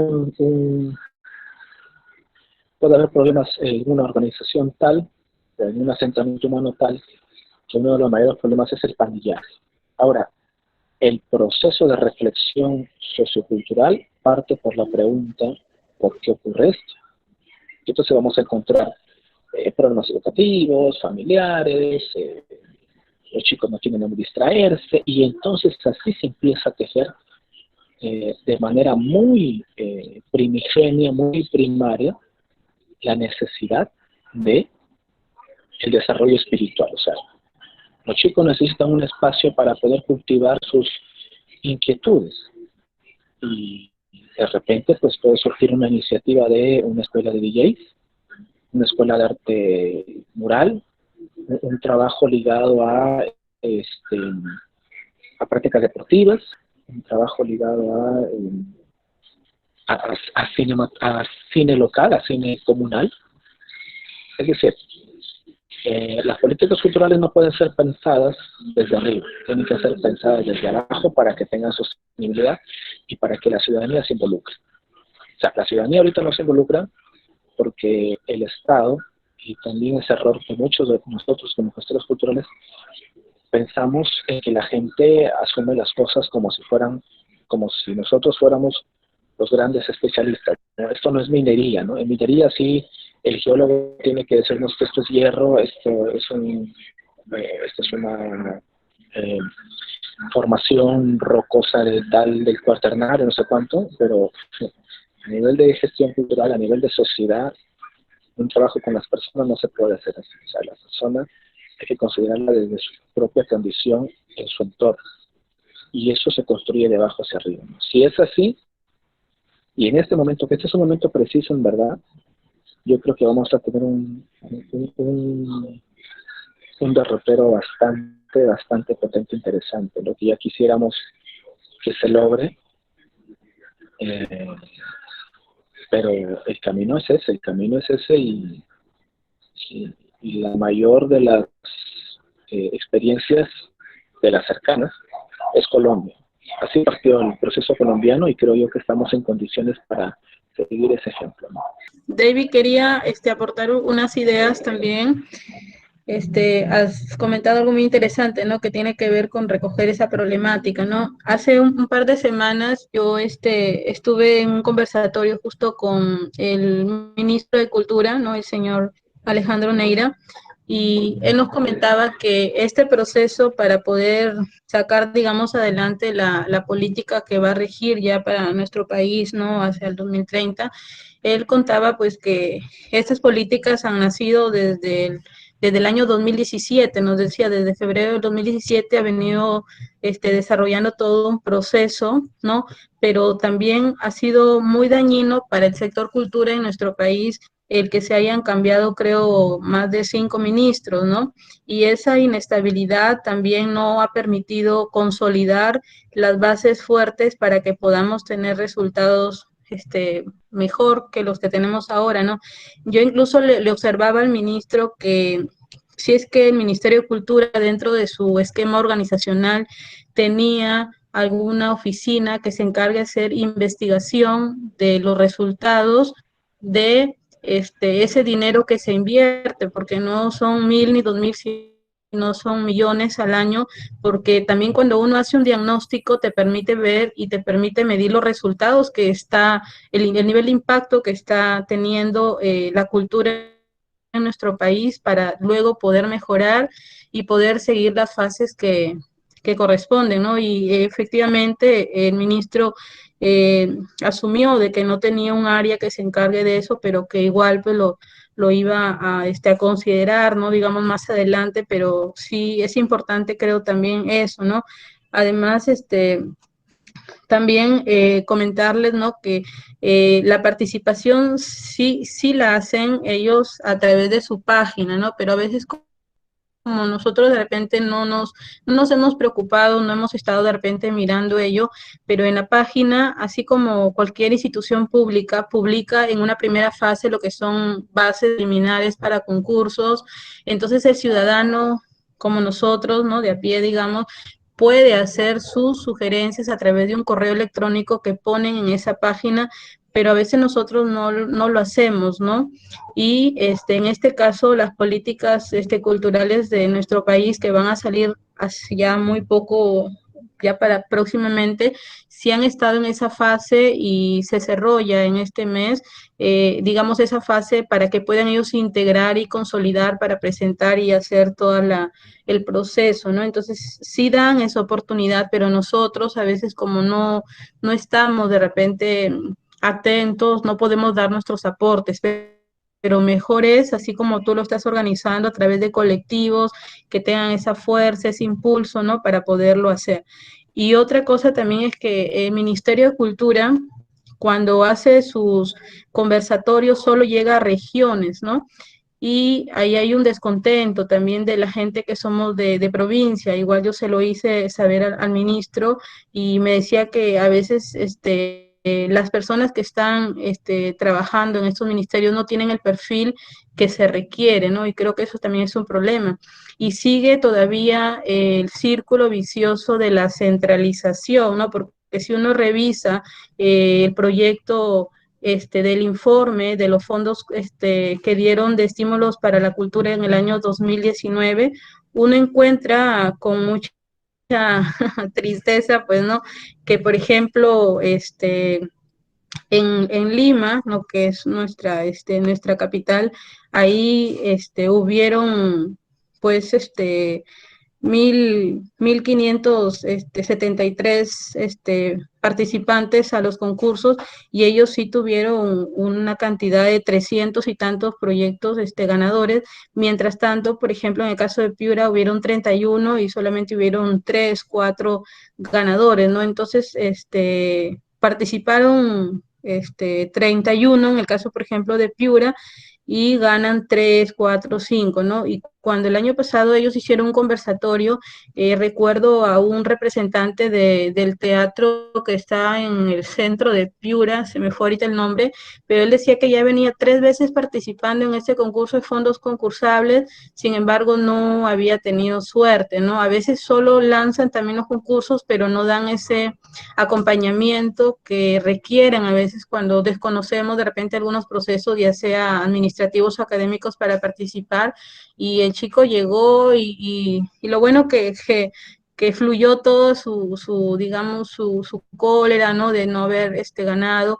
puede haber problemas en una organización tal, en un asentamiento humano tal, que uno de los mayores problemas es el pandillaje. Ahora, el proceso de reflexión sociocultural parte por la pregunta, ¿por qué ocurre esto? Y entonces vamos a encontrar problemas educativos, familiares, los chicos no quieren distraerse, y entonces así se empieza a tejer de manera muy primigenia, muy primaria, la necesidad de el desarrollo espiritual. O sea, los chicos necesitan un espacio para poder cultivar sus inquietudes, y de repente pues puede surgir una iniciativa de una escuela de DJs, una escuela de arte mural, un trabajo ligado a prácticas deportivas, un trabajo ligado a cine local, a cine comunal. Es decir, Las políticas culturales no pueden ser pensadas desde arriba, tienen que ser pensadas desde abajo para que tengan sostenibilidad y para que la ciudadanía se involucre. O sea, la ciudadanía ahorita no se involucra porque el Estado, y también es error de muchos de nosotros como gestores culturales, pensamos en que la gente asume las cosas como si nosotros fuéramos los grandes especialistas, ¿no? Esto no es minería, ¿no? En minería sí, el geólogo tiene que decirnos que esto es hierro, esto es una eh, formación rocosa de tal, del cuaternario, no sé cuánto, pero a nivel de gestión cultural, a nivel de sociedad, un trabajo con las personas no se puede hacer así. O sea, la persona hay que considerarla desde su propia condición en su entorno. Y eso se construye de abajo hacia arriba, ¿no? Si es así, y en este momento, que este es un momento preciso en verdad, yo creo que vamos a tener un derrotero bastante potente, interesante, lo que ya quisiéramos que se logre, pero el camino es ese y la mayor de las experiencias de las cercanas es Colombia. Así partió el proceso colombiano y creo yo que estamos en condiciones para seguir ese ejemplo, ¿no? David, quería aportar unas ideas también. Has comentado algo muy interesante, ¿no? Que tiene que ver con recoger esa problemática, ¿no? Hace un par de semanas yo estuve en un conversatorio justo con el ministro de Cultura, ¿no? El señor Alejandro Neira, y él nos comentaba que este proceso para poder sacar, digamos, adelante la política que va a regir ya para nuestro país, ¿no? Hacia el 2030, él contaba pues que estas políticas han nacido desde el año 2017, nos decía, desde febrero del 2017 ha venido desarrollando todo un proceso, ¿no? Pero también ha sido muy dañino para el sector cultura en nuestro país el que se hayan cambiado, creo, más de 5 ministros, ¿no? Y esa inestabilidad también no ha permitido consolidar las bases fuertes para que podamos tener resultados mejor que los que tenemos ahora, ¿no? Yo incluso le observaba al ministro que si es que el Ministerio de Cultura dentro de su esquema organizacional tenía alguna oficina que se encargue de hacer investigación de los resultados de ese dinero que se invierte, porque no son 1.000 ni 2.000, no son millones al año, porque también cuando uno hace un diagnóstico te permite ver y te permite medir los resultados que está, el nivel de impacto que está teniendo la cultura en nuestro país para luego poder mejorar y poder seguir las fases que corresponden, ¿no? Y efectivamente el ministro asumió de que no tenía un área que se encargue de eso, pero que igual pues lo iba a considerar, ¿no? Digamos más adelante, pero sí es importante creo también eso, ¿no? Además, también comentarles, ¿no? Que la participación sí la hacen ellos a través de su página, ¿no? Pero a veces como nosotros de repente no nos hemos preocupado, no hemos estado de repente mirando ello, pero en la página, así como cualquier institución pública, publica en una primera fase lo que son bases preliminares para concursos, entonces el ciudadano como nosotros, ¿no? De a pie, digamos, puede hacer sus sugerencias a través de un correo electrónico que ponen en esa página, pero a veces nosotros no lo hacemos, ¿no? Y en este caso las políticas culturales de nuestro país que van a salir hacia muy poco, ya para próximamente, si han estado en esa fase y se cerró ya en este mes, digamos esa fase para que puedan ellos integrar y consolidar para presentar y hacer toda el proceso, ¿no? Entonces sí dan esa oportunidad, pero nosotros a veces como no estamos de repente atentos, no podemos dar nuestros aportes, pero mejor es, así como tú lo estás organizando a través de colectivos que tengan esa fuerza, ese impulso, ¿no? Para poderlo hacer. Y otra cosa también es que el Ministerio de Cultura, cuando hace sus conversatorios, solo llega a regiones, ¿no? Y ahí hay un descontento también de la gente que somos de provincia. Igual yo se lo hice saber al ministro y me decía que a veces las personas que están trabajando en estos ministerios no tienen el perfil que se requiere, ¿no? Y creo que eso también es un problema. Y sigue todavía el círculo vicioso de la centralización, ¿no? Porque si uno revisa el proyecto del informe de los fondos que dieron de estímulos para la cultura en el año 2019, uno encuentra con mucha tristeza, pues, ¿no? Que, por ejemplo, en Lima, ¿no? Que es nuestra capital, ahí hubieron, pues, 1,573 participantes a los concursos y ellos sí tuvieron una cantidad de 300 y tantos proyectos ganadores. Mientras tanto, por ejemplo, en el caso de Piura hubieron 31 y solamente hubieron 3, 4 ganadores, ¿no? Entonces, participaron 31 en el caso, por ejemplo, de Piura, y ganan 3, 4, 5, ¿no? Y cuando el año pasado ellos hicieron un conversatorio, recuerdo a un representante del teatro que está en el centro de Piura, se me fue ahorita el nombre, pero él decía que ya venía 3 veces participando en este concurso de fondos concursables, sin embargo no había tenido suerte, ¿no? A veces solo lanzan también los concursos, pero no dan ese acompañamiento que requieren a veces cuando desconocemos de repente algunos procesos, ya sea administrativos o académicos, para participar, y el chico llegó y lo bueno que fluyó todo digamos, su cólera, ¿no? De no haber ganado,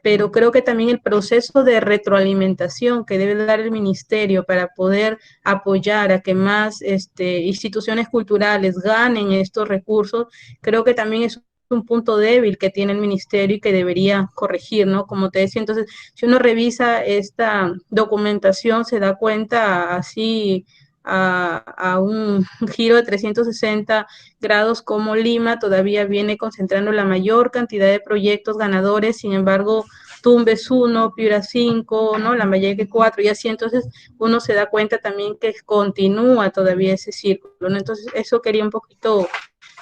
pero creo que también el proceso de retroalimentación que debe dar el ministerio para poder apoyar a que más instituciones culturales ganen estos recursos, creo que también es un punto débil que tiene el ministerio y que debería corregir, ¿no? Como te decía, entonces, si uno revisa esta documentación, se da cuenta así a un giro de 360 grados como Lima todavía viene concentrando la mayor cantidad de proyectos ganadores, sin embargo, Tumbes 1, Piura 5, ¿no? Lambayeque 4 y así, entonces uno se da cuenta también que continúa todavía ese círculo, ¿no? Entonces, eso quería un poquito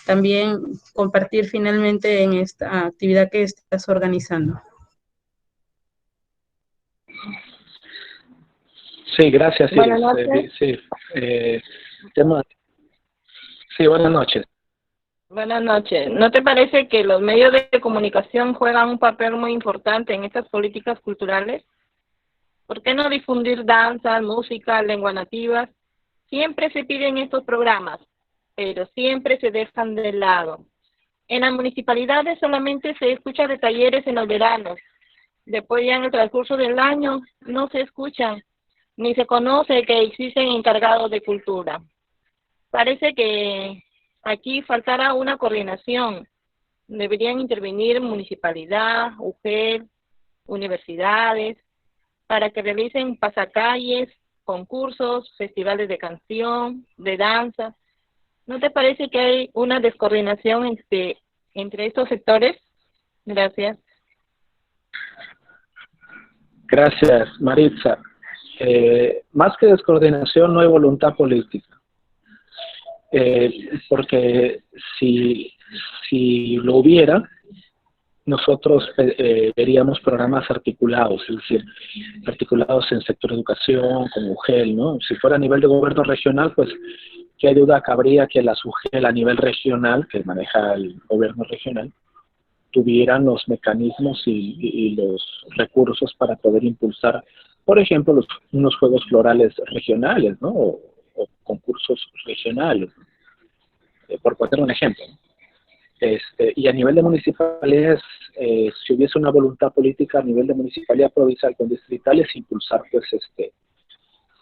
también compartir finalmente en esta actividad que estás organizando. Sí, gracias, Iris. Buenas noches. Sí, buenas noches. Buenas noches. ¿No te parece que los medios de comunicación juegan un papel muy importante en estas políticas culturales? ¿Por qué no difundir danza, música, lenguas nativas? Siempre se piden estos programas, pero siempre se dejan de lado. En las municipalidades solamente se escucha de talleres en los veranos. Después ya en el transcurso del año no se escuchan, ni se conoce que existen encargados de cultura. Parece que aquí faltará una coordinación. Deberían intervenir municipalidad, UGEL, universidades, para que realicen pasacalles, concursos, festivales de canción, de danza. ¿No te parece que hay una descoordinación entre estos sectores? Gracias. Gracias, Maritza. Más que descoordinación, no hay voluntad política. Porque si lo hubiera, nosotros veríamos programas articulados, es decir, articulados en sector educación, como UGEL, ¿no? Si fuera a nivel de gobierno regional, pues, ¿qué duda cabría que las UGEL a nivel regional, que maneja el gobierno regional, tuvieran los mecanismos y los recursos para poder impulsar, por ejemplo, unos juegos florales regionales, ¿no? O concursos regionales, por poner un ejemplo. Y a nivel de municipalidades, si hubiese una voluntad política a nivel de municipalidad provincial con distritales, impulsar pues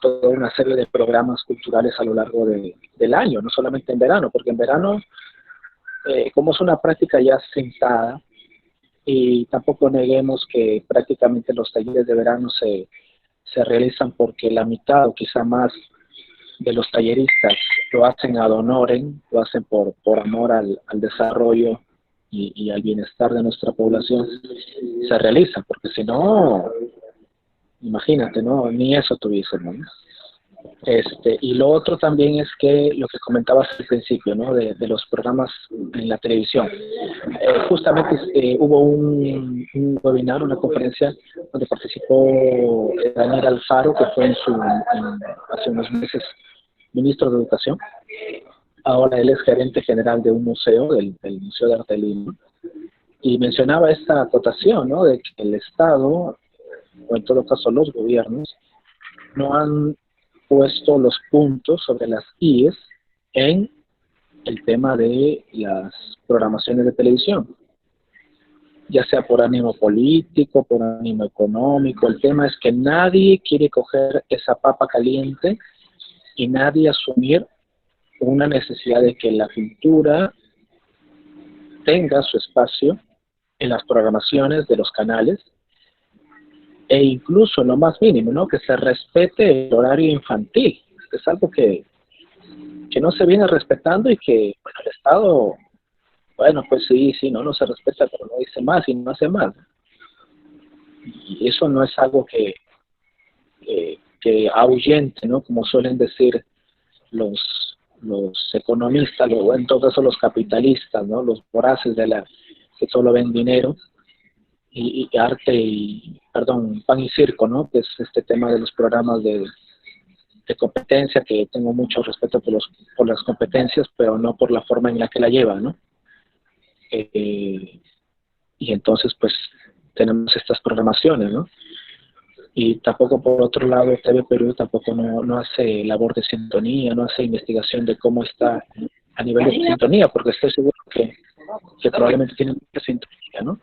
toda una serie de programas culturales a lo largo del año, no solamente en verano, porque en verano, como es una práctica ya sentada, y tampoco neguemos que prácticamente los talleres de verano se realizan porque la mitad o quizá más de los talleristas lo hacen ad honorem, lo hacen por amor al desarrollo y al bienestar de nuestra población, se realizan, porque si no, imagínate, ¿no? Ni eso tuviésemos, ¿no? Y lo otro también es que lo que comentabas al principio, ¿no? De los programas en la televisión. Justamente hubo un webinar, una conferencia donde participó Daniel Alfaro, que fue hace unos meses ministro de Educación. Ahora él es gerente general de un museo, del Museo de Arte de Lima, y mencionaba esta acotación, ¿no? De que el Estado, o en todo caso los gobiernos, no han puesto los puntos sobre las IES en el tema de las programaciones de televisión, ya sea por ánimo político, por ánimo económico. El tema es que nadie quiere coger esa papa caliente y nadie asumir una necesidad de que la cultura tenga su espacio en las programaciones de los canales, e incluso en lo más mínimo, ¿no? Que se respete el horario infantil. Es algo que no se viene respetando y que, bueno, el Estado, bueno, pues sí, no se respeta, pero no dice más y no hace más. Y eso no es algo que ahuyente, ¿no? Como suelen decir los economistas, o en todo caso los capitalistas, ¿no? Los voraces que solo ven dinero y pan y circo, ¿no? Que es este tema de los programas de competencia, que tengo mucho respeto por las competencias, pero no por la forma en la que la llevan, ¿no? Y entonces, pues, tenemos estas programaciones, ¿no? Y tampoco, por otro lado, TV Perú tampoco no hace labor de sintonía, no hace investigación de cómo está a nivel de sintonía, porque estoy seguro que probablemente tiene mucha sintonía, ¿no?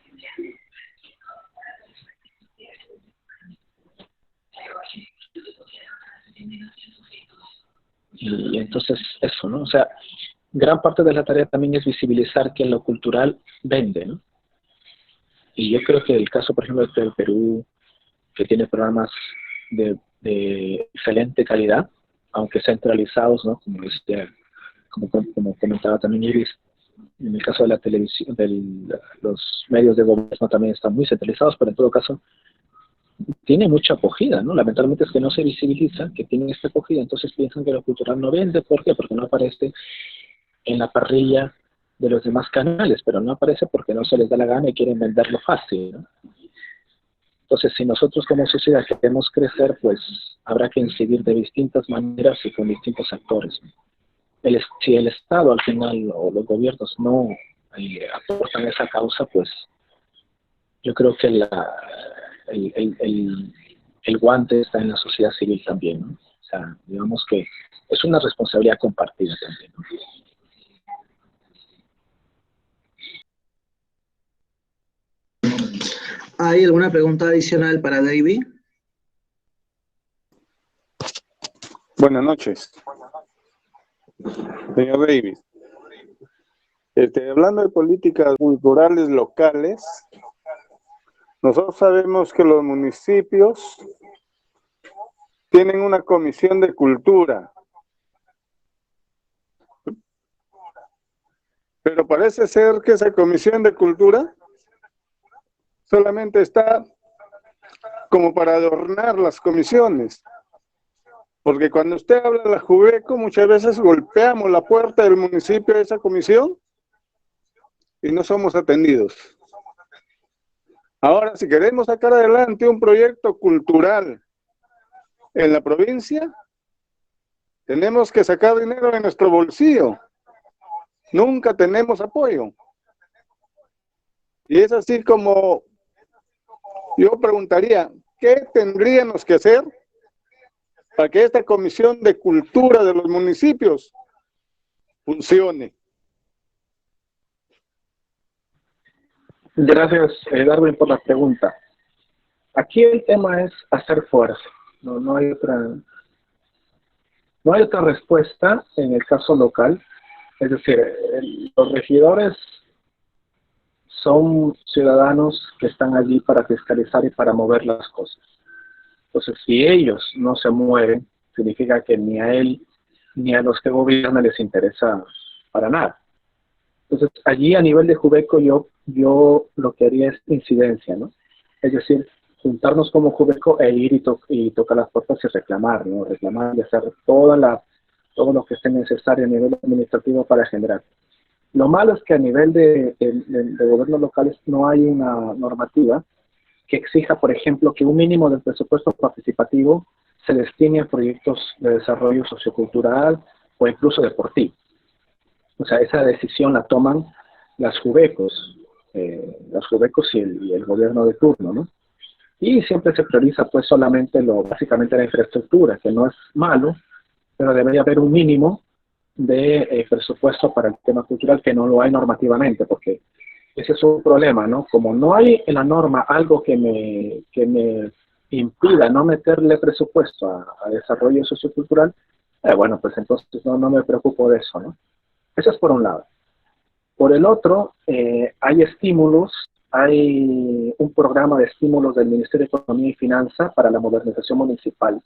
Y entonces eso, ¿no? O sea, gran parte de la tarea también es visibilizar que lo cultural vende, ¿no? Y yo creo que el caso, por ejemplo, del Perú, que tiene programas de excelente calidad, aunque centralizados, ¿no? Como comentaba también Iris, en el caso de la televisión, los medios de gobierno también están muy centralizados, pero en todo caso tiene mucha acogida, ¿no? Lamentablemente es que no se visibiliza que tienen esta acogida, entonces piensan que lo cultural no vende. ¿Por qué? Porque no aparece en la parrilla de los demás canales, pero no aparece porque no se les da la gana y quieren venderlo fácil, ¿no? Entonces, si nosotros como sociedad queremos crecer, pues habrá que incidir de distintas maneras y con distintos actores. Si el Estado al final o los gobiernos no aportan esa causa, pues yo creo que el guante está en la sociedad civil también, ¿no? O sea, digamos que es una responsabilidad compartida también, ¿no? ¿Hay alguna pregunta adicional para David? Buenas noches, señor Davis. Hablando de políticas culturales locales, nosotros sabemos que los municipios tienen una comisión de cultura, pero parece ser que esa comisión de cultura solamente está como para adornar las comisiones. Porque cuando usted habla de la Juveco, muchas veces golpeamos la puerta del municipio de esa comisión y no somos atendidos. Ahora, si queremos sacar adelante un proyecto cultural en la provincia, tenemos que sacar dinero de nuestro bolsillo. Nunca tenemos apoyo. Y es así como yo preguntaría, ¿qué tendríamos que hacer para que esta comisión de cultura de los municipios funcione? Gracias, Darwin, por la pregunta. Aquí el tema es hacer fuerza. No hay otra respuesta en el caso local. Es decir, los regidores son ciudadanos que están allí para fiscalizar y para mover las cosas. Entonces, si ellos no se mueven, significa que ni a él ni a los que gobiernan les interesa para nada. Entonces, allí a nivel de Juveco yo lo que haría es incidencia, ¿no? Es decir, juntarnos como Juveco e ir y tocar las puertas y reclamar, ¿no? Reclamar y hacer todo lo que esté necesario a nivel administrativo para generar. Lo malo es que a nivel de gobiernos locales no hay una normativa que exija, por ejemplo, que un mínimo del presupuesto participativo se destine a proyectos de desarrollo sociocultural o incluso deportivo. O sea, esa decisión la toman las Juvecos y el gobierno de turno, ¿no? Y siempre se prioriza pues solamente básicamente la infraestructura, que no es malo, pero debería haber un mínimo de presupuesto para el tema cultural que no lo hay normativamente, porque ese es un problema, ¿no? Como no hay en la norma algo que me impida no meterle presupuesto a desarrollo sociocultural, bueno, pues entonces no me preocupo de eso, ¿no? Eso es por un lado. Por el otro, hay estímulos, hay un programa de estímulos del Ministerio de Economía y Finanzas para la modernización municipal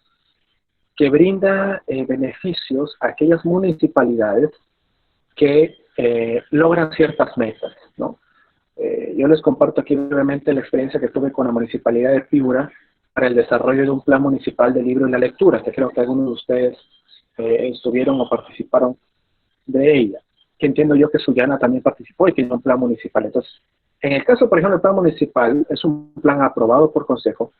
que brinda beneficios a aquellas municipalidades que logran ciertas metas, ¿no? Yo les comparto aquí brevemente la experiencia que tuve con la Municipalidad de Piura para el desarrollo de un plan municipal de libro y la lectura, que creo que algunos de ustedes estuvieron o participaron de ella, que entiendo yo que Sullana también participó y tiene un plan municipal. Entonces, en el caso, por ejemplo, del plan municipal, es un plan aprobado por consejo.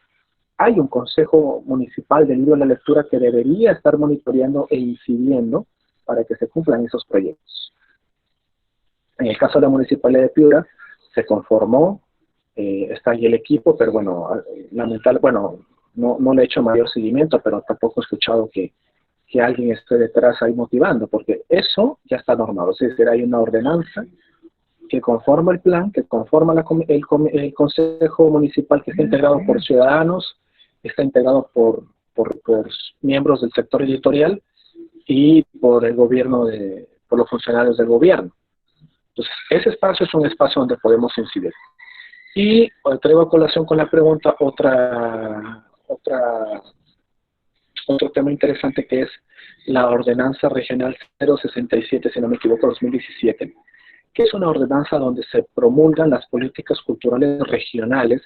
Hay un consejo municipal de libro y la lectura que debería estar monitoreando e incidiendo para que se cumplan esos proyectos. En el caso de la Municipalidad de Piura, se conformó, está ahí el equipo, pero bueno, no le he hecho mayor seguimiento, pero tampoco he escuchado que alguien esté detrás ahí motivando, porque eso ya está normado. Es decir, hay una ordenanza que conforma el plan, que conforma el Consejo Municipal, que está integrado por ciudadanos, está integrado por miembros del sector editorial y por el gobierno, por los funcionarios del gobierno. Entonces, ese espacio es un espacio donde podemos incidir. Y traigo a colación con la pregunta otro tema interesante, que es la Ordenanza Regional 067, si no me equivoco, 2017, que es una ordenanza donde se promulgan las políticas culturales regionales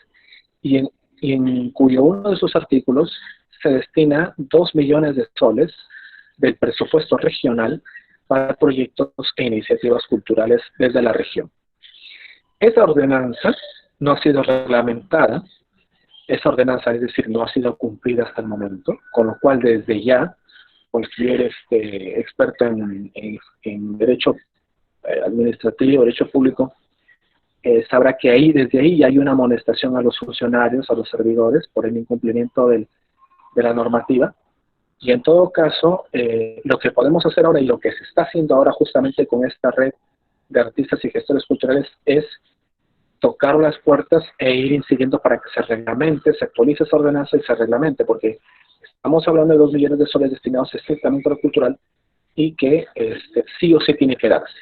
y en cuyo uno de sus artículos se destina 2 millones de soles del presupuesto regional para proyectos e iniciativas culturales desde la región. Esa ordenanza no ha sido reglamentada. Esa ordenanza, es decir, no ha sido cumplida hasta el momento, con lo cual desde ya cualquier experto en derecho administrativo, derecho público, sabrá que desde ahí ya hay una amonestación a los funcionarios, a los servidores, por el incumplimiento de la normativa. Y en todo caso, lo que podemos hacer ahora y lo que se está haciendo ahora justamente con esta red de artistas y gestores culturales es tocar las puertas e ir incidiendo para que se reglamente, se actualice esa ordenanza y se reglamente, porque estamos hablando de 2 millones de soles destinados estrictamente a lo cultural y que sí o sí tiene que darse.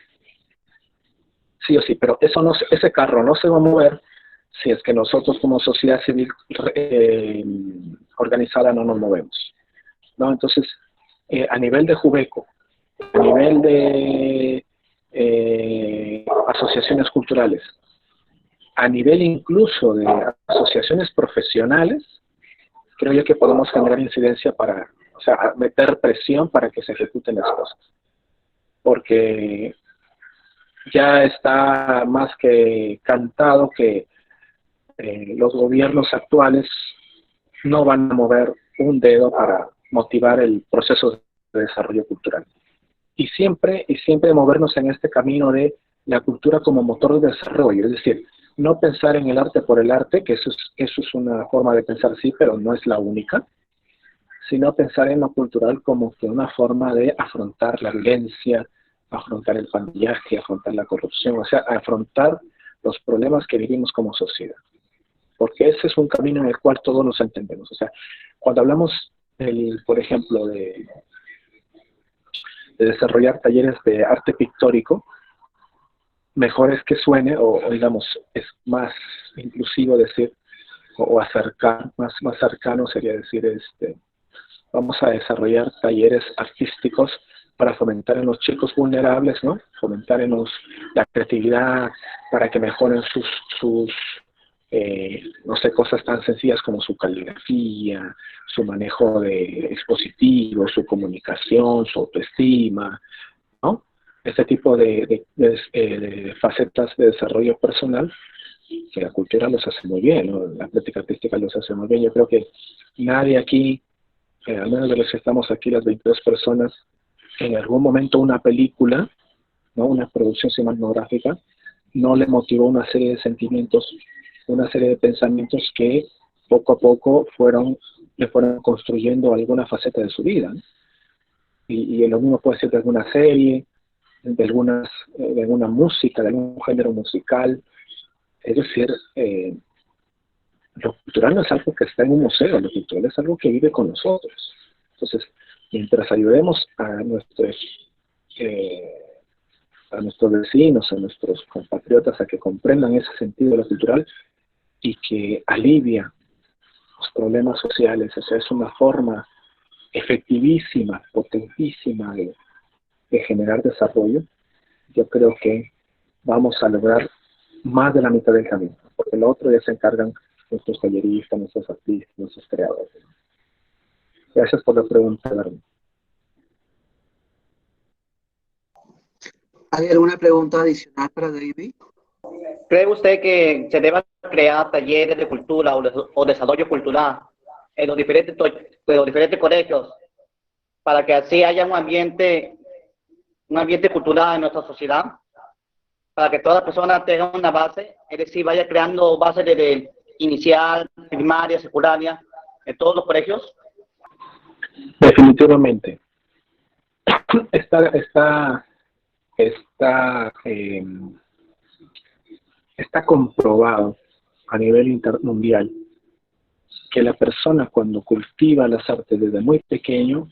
Sí o sí, pero ese carro no se va a mover si es que nosotros como sociedad civil organizada no nos movemos, ¿no? Entonces, a nivel de Juveco, a nivel de asociaciones culturales, a nivel incluso de asociaciones profesionales, creo yo que podemos generar incidencia meter presión para que se ejecuten las cosas. Porque ya está más que cantado que los gobiernos actuales no van a mover un dedo para motivar el proceso de desarrollo cultural. Y siempre movernos en este camino de la cultura como motor de desarrollo, es decir, no pensar en el arte por el arte, que eso es una forma de pensar, sí, pero no es la única, sino pensar en lo cultural como que una forma de afrontar la violencia, afrontar el pandillaje, afrontar la corrupción, o sea, afrontar los problemas que vivimos como sociedad. Porque ese es un camino en el cual todos nos entendemos. O sea, cuando hablamos, por ejemplo, de desarrollar talleres de arte pictórico, mejor es que suene, o digamos, es más inclusivo decir, o acercar, más cercano sería decir, vamos a desarrollar talleres artísticos para fomentar en los chicos vulnerables, ¿no? Fomentar en la creatividad, para que mejoren sus no sé, cosas tan sencillas como su caligrafía, su manejo de expositivos, su comunicación, su autoestima, ¿no? Este tipo de facetas de desarrollo personal que la cultura los hace muy bien, ¿no? La práctica artística los hace muy bien. Yo creo que nadie aquí, al menos de los que estamos aquí, las 22 personas, en algún momento una película, ¿no? Una producción cinematográfica, no le motivó una serie de sentimientos, una serie de pensamientos que poco a poco le fueron construyendo alguna faceta de su vida, ¿no? Y lo mismo puede ser de alguna serie, de alguna música, de algún género musical. Es decir, lo cultural no es algo que está en un museo, lo cultural es algo que vive con nosotros. Entonces, mientras ayudemos a nuestros vecinos, a nuestros compatriotas a que comprendan ese sentido de lo cultural y que alivia los problemas sociales, o sea, es una forma efectivísima, potentísima de generar desarrollo, yo creo que vamos a lograr más de la mitad del camino, porque lo otro ya se encargan nuestros talleristas, nuestros artistas, nuestros creadores. Gracias por la pregunta, Darwin. ¿Hay alguna pregunta adicional para David? ¿Cree usted que se deban crear talleres de cultura o desarrollo cultural en los diferentes colegios para que así haya un ambiente cultural en nuestra sociedad? Para que toda persona tenga una base, es decir, vaya creando bases desde inicial, primaria, secundaria, en todos los colegios. Definitivamente. Está comprobado a nivel intermundial que la persona cuando cultiva las artes desde muy pequeño,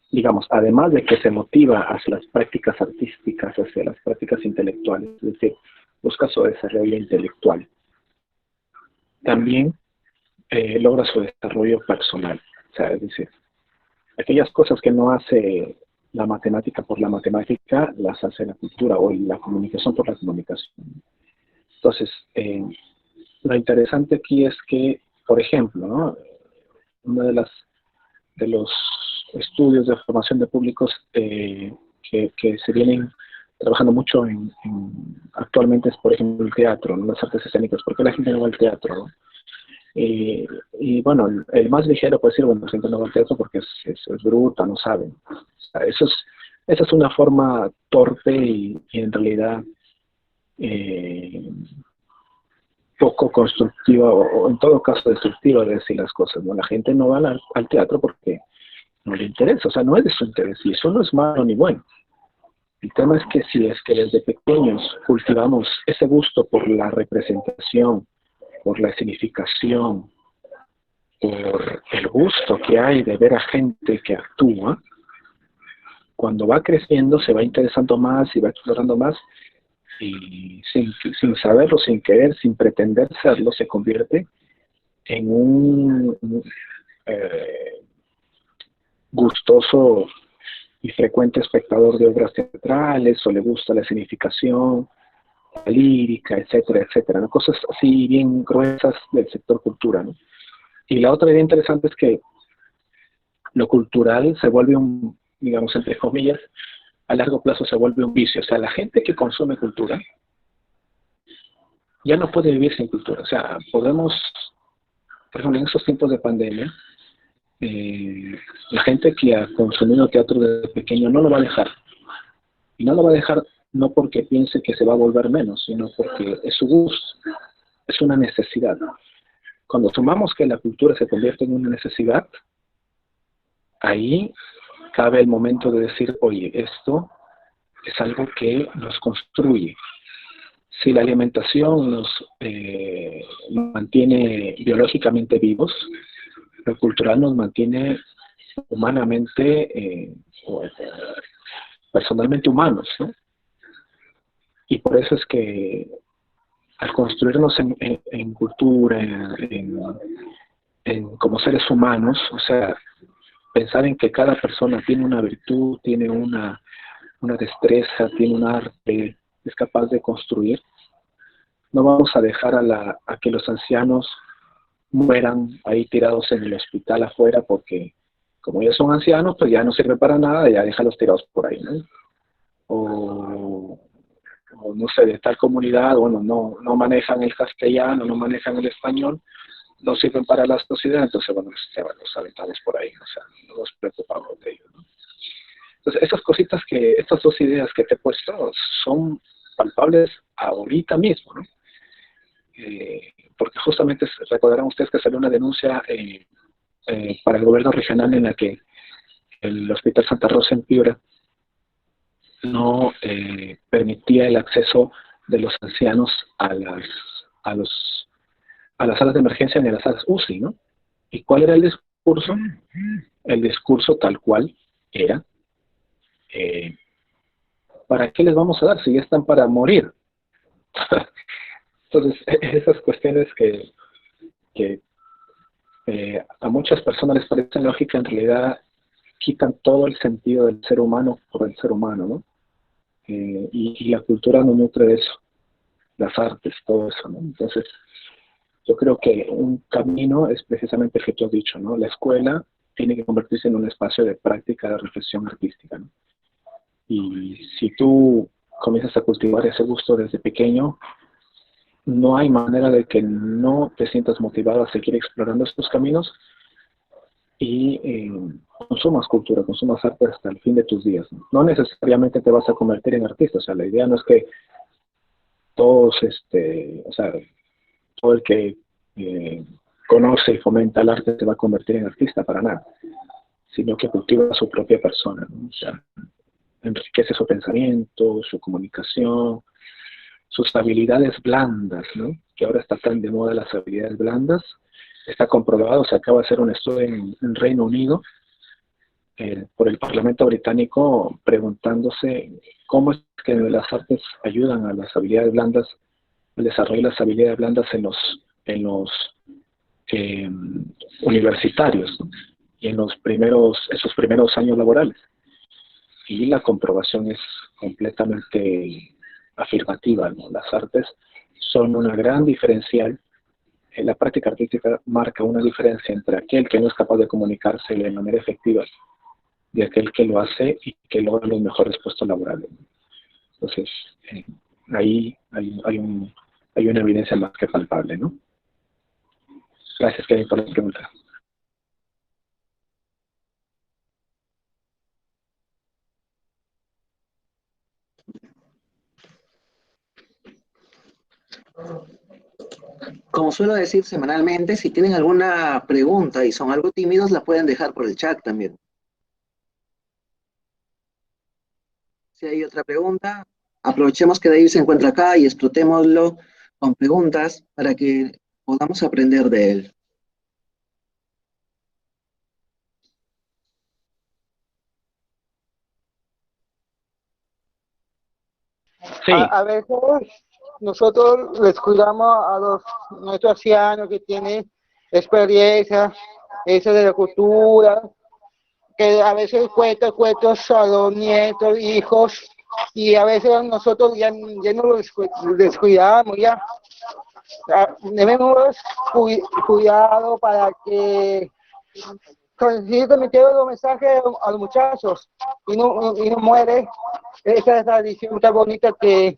digamos, además de que se motiva hacia las prácticas artísticas, hacia las prácticas intelectuales, es decir, busca su desarrollo intelectual, también logra su desarrollo personal. O sea, es decir, aquellas cosas que no hace la matemática por la matemática, las hace la cultura, o la comunicación por la comunicación. Entonces, lo interesante aquí es que, por ejemplo, ¿no? Uno de los estudios de formación de públicos que se vienen trabajando mucho actualmente es, por ejemplo, el teatro, ¿no? Las artes escénicas. ¿Por qué la gente no va al teatro, ¿no? Y bueno, el más ligero puede decir, bueno, la gente no va al teatro porque es bruta, no sabe. O sea, esa es una forma torpe y en realidad poco constructiva o en todo caso destructiva de decir las cosas, ¿no? La gente no va al teatro porque no le interesa, o sea, no es de su interés, y eso no es malo ni bueno. El tema es que si es que desde pequeños cultivamos ese gusto por la representación, por la escenificación, por el gusto que hay de ver a gente que actúa, cuando va creciendo se va interesando más y va explorando más, y sin saberlo, sin querer, sin pretender serlo, se convierte en un gustoso y frecuente espectador de obras teatrales, o le gusta la escenificación, la lírica, etcétera, etcétera, ¿no? Cosas así bien gruesas del sector cultura, ¿no? Y la otra idea interesante es que lo cultural se vuelve digamos, entre comillas, a largo plazo se vuelve un vicio. O sea, la gente que consume cultura ya no puede vivir sin cultura. O sea, podemos, por ejemplo, en estos tiempos de pandemia, la gente que ha consumido teatro desde pequeño no lo va a dejar. Y no lo va a dejar no porque piense que se va a volver menos, sino porque es su gusto, es una necesidad. Cuando sumamos que la cultura se convierte en una necesidad, ahí cabe el momento de decir, oye, esto es algo que nos construye. Si la alimentación nos mantiene biológicamente vivos, lo cultural nos mantiene humanamente, personalmente humanos, ¿no? Y por eso es que al construirnos en cultura, como seres humanos, o sea, pensar en que cada persona tiene una virtud, tiene una destreza, tiene un arte, es capaz de construir. No vamos a dejar a que los ancianos mueran ahí tirados en el hospital afuera, porque como ya son ancianos, pues ya no sirve para nada, ya déjalos tirados por ahí, ¿no? O no sé, de tal comunidad, bueno, no manejan el castellano, no manejan el español, no sirven para la sociedad, entonces, bueno, se van los aventamos por ahí, o sea, no nos preocupamos de ello, ¿no? Entonces, esas cositas estas dos ideas que te he puesto son palpables ahorita mismo, ¿no? Porque justamente recordarán ustedes que salió una denuncia para el gobierno regional en la que el Hospital Santa Rosa en Piura no permitía el acceso de los ancianos a las salas de emergencia ni a las salas UCI, ¿no? ¿Y cuál era el discurso? El discurso tal cual era, ¿para qué les vamos a dar si ya están para morir? Entonces, esas cuestiones que a muchas personas les parecen lógicas, en realidad quitan todo el sentido del ser humano por el ser humano, ¿no? Y la cultura no nutre de eso, las artes, todo eso, ¿no? Entonces, yo creo que un camino es precisamente el que tú has dicho, ¿no? La escuela tiene que convertirse en un espacio de práctica, de reflexión artística, ¿no? Y si tú comienzas a cultivar ese gusto desde pequeño, no hay manera de que no te sientas motivado a seguir explorando estos caminos y consumas cultura, consumas arte hasta el fin de tus días, ¿no? No necesariamente te vas a convertir en artista, o sea, la idea no es que todos, o sea, todo el que conoce y fomenta el arte se va a convertir en artista, para nada, sino que cultiva su propia persona, ¿no? O sea, enriquece su pensamiento, su comunicación, sus habilidades blandas, ¿no? Que ahora está tan de moda las habilidades blandas. Está comprobado, se acaba de hacer un estudio en Reino Unido por el Parlamento británico preguntándose cómo es que las artes ayudan a las habilidades blandas, al desarrollo de las habilidades blandas en los universitarios, ¿no? Y en esos primeros años laborales. Y la comprobación es completamente afirmativa, ¿no? Las artes son una gran diferencial. La práctica artística marca una diferencia entre aquel que no es capaz de comunicarse de manera efectiva y aquel que lo hace y que logra los mejores puestos laborales. Entonces, ahí hay una evidencia más que palpable, ¿no? Gracias, Kevin, por la pregunta. Como suelo decir semanalmente, si tienen alguna pregunta y son algo tímidos, la pueden dejar por el chat también. Si hay otra pregunta, aprovechemos que David se encuentra acá y explotémoslo con preguntas para que podamos aprender de él. Sí. A veces nosotros les cuidamos a nuestros ancianos que tienen experiencia, eso de la cultura, que a veces cuentan cuentos a los nietos, hijos, y a veces nosotros ya no los descuidamos ya. Debemos cuidado para que siga transmitiendo los mensajes a los muchachos y no muere esa tradición tan bonita que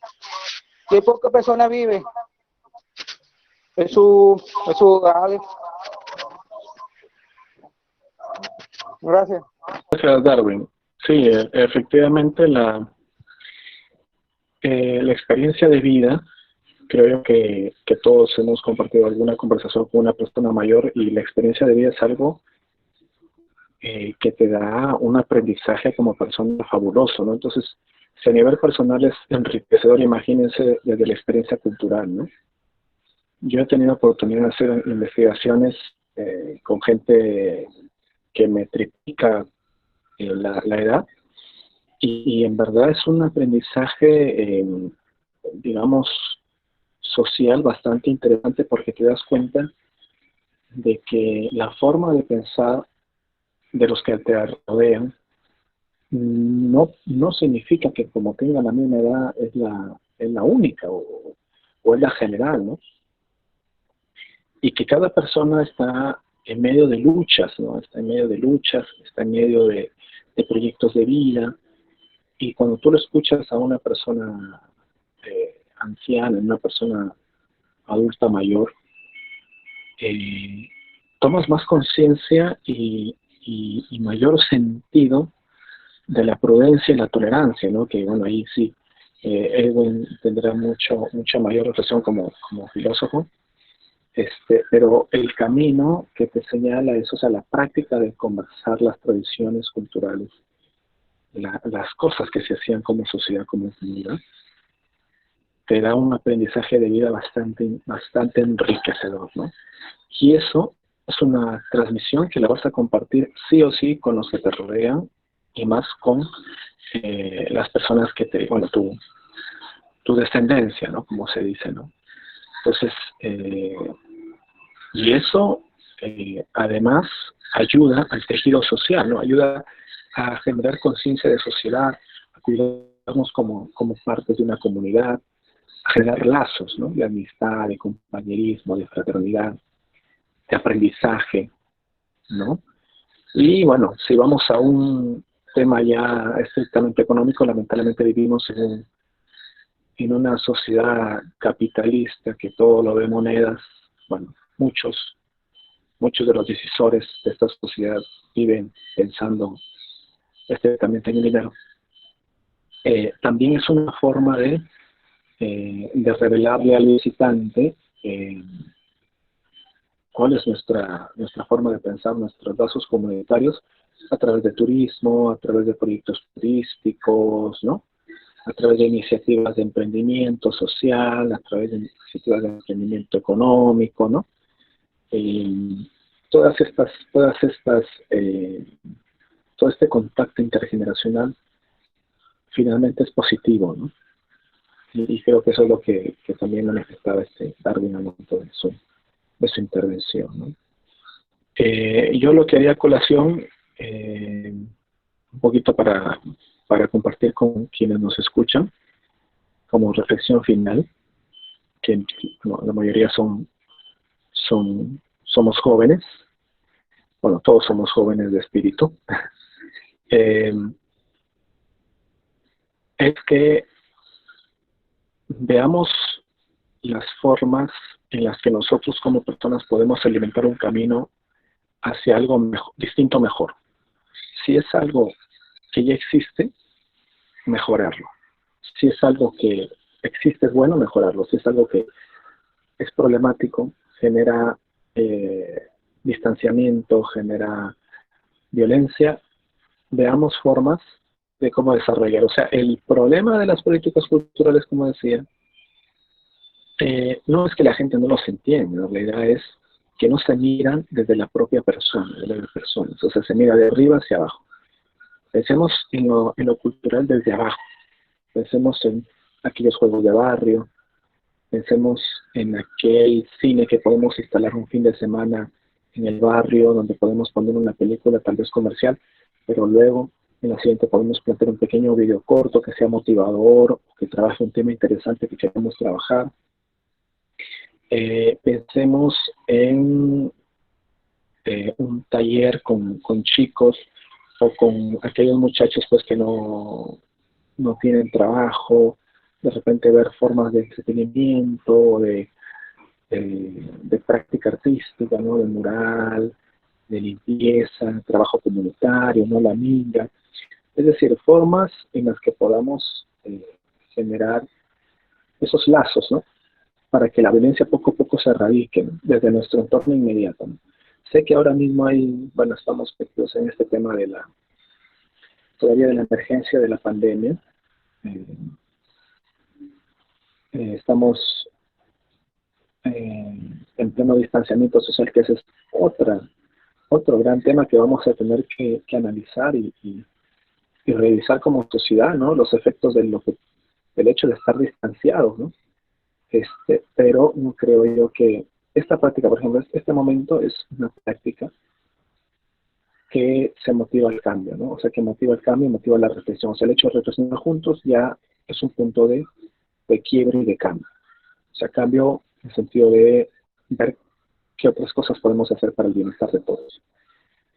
pocas personas viven en su hogar. Gracias. Gracias, Darwin. Sí, efectivamente la experiencia de vida, creo yo que todos hemos compartido alguna conversación con una persona mayor, y la experiencia de vida es algo que te da un aprendizaje como persona fabuloso, ¿no? Entonces, si a nivel personal es enriquecedor, imagínense desde la experiencia cultural, ¿no? Yo he tenido oportunidad de hacer investigaciones con gente que me triplica la edad, y en verdad es un aprendizaje, digamos, social bastante interesante, porque te das cuenta de que la forma de pensar de los que te rodean no significa que como tengan la misma edad es es la única o es la general, ¿no? Y que cada persona está en medio de luchas, ¿no? Está en medio de luchas, está en medio de proyectos de vida, y cuando tú lo escuchas a una persona anciana, una persona adulta mayor, tomas más conciencia y mayor sentido de la prudencia y la tolerancia, ¿no? Que bueno, ahí sí, Edwin tendrá mucha mayor reflexión como filósofo, pero el camino que te señala es, o sea, la práctica de conversar las tradiciones culturales, las cosas que se hacían como sociedad, como comunidad, te da un aprendizaje de vida bastante enriquecedor, ¿no? Y eso es una transmisión que la vas a compartir sí o sí con los que te rodean, y más con las personas que bueno, tu descendencia, ¿no? Como se dice, ¿no? Entonces, y eso además ayuda al tejido social, ¿no? Ayuda a generar conciencia de sociedad, a cuidarnos como parte de una comunidad, a generar lazos, ¿no? De amistad, de compañerismo, de fraternidad, de aprendizaje, ¿no? Y bueno, si vamos a un tema ya estrictamente económico, lamentablemente vivimos en una sociedad capitalista que todo lo ve monedas. Bueno, muchos de los decisores de esta sociedad viven pensando estrictamente en el dinero. También es una forma de revelarle al visitante cuál es nuestra forma de pensar, nuestros lazos comunitarios, a través de turismo, a través de proyectos turísticos, ¿no? A través de iniciativas de emprendimiento social, a través de iniciativas de emprendimiento económico, ¿no? Todo este contacto intergeneracional finalmente es positivo, ¿no? Y creo que eso es lo que también manifestaba Darwin al momento de su intervención, ¿no? Yo lo que haría a colación, un poquito para compartir con quienes nos escuchan, como reflexión final, que no, la mayoría somos jóvenes, bueno, todos somos jóvenes de espíritu, es que veamos las formas en las que nosotros como personas podemos alimentar un camino hacia algo mejor, distinto, mejor. Si es algo que ya existe, mejorarlo. Si es algo que existe, es bueno mejorarlo. Si es algo que es problemático, genera distanciamiento, genera violencia, veamos formas de cómo desarrollar. O sea, el problema de las políticas culturales, como decía, no es que la gente no los entienda, la realidad es que no se miran desde la propia persona, de las personas, o sea, se mira de arriba hacia abajo. Pensemos en lo cultural desde abajo, pensemos en aquellos juegos de barrio, pensemos en aquel cine que podemos instalar un fin de semana en el barrio, donde podemos poner una película tal vez comercial, pero luego en la siguiente podemos plantear un pequeño video corto que sea motivador, o que trabaje un tema interesante que queremos trabajar. Pensemos en un taller con chicos o con aquellos muchachos pues que no tienen trabajo, de repente ver formas de entretenimiento, de práctica artística, ¿no? De mural, de limpieza, trabajo comunitario, ¿no? La minga. Es decir, formas en las que podamos generar esos lazos, ¿no? Para que la violencia poco a poco se erradique, ¿no? Desde nuestro entorno inmediato, ¿no? Sé que ahora mismo estamos metidos en este tema todavía de la emergencia de la pandemia. Estamos en pleno distanciamiento social, que ese es otro gran tema que vamos a tener que analizar y revisar como sociedad, ¿no? Los efectos del hecho de estar distanciados, ¿no? Pero no creo yo que esta práctica, por ejemplo, este momento es una práctica que se motiva al cambio, ¿no? O sea, que motiva el cambio, motiva la reflexión. O sea, el hecho de reflexionar juntos ya es un punto de de quiebre y de cambio. O sea, cambio en el sentido de ver qué otras cosas podemos hacer para el bienestar de todos,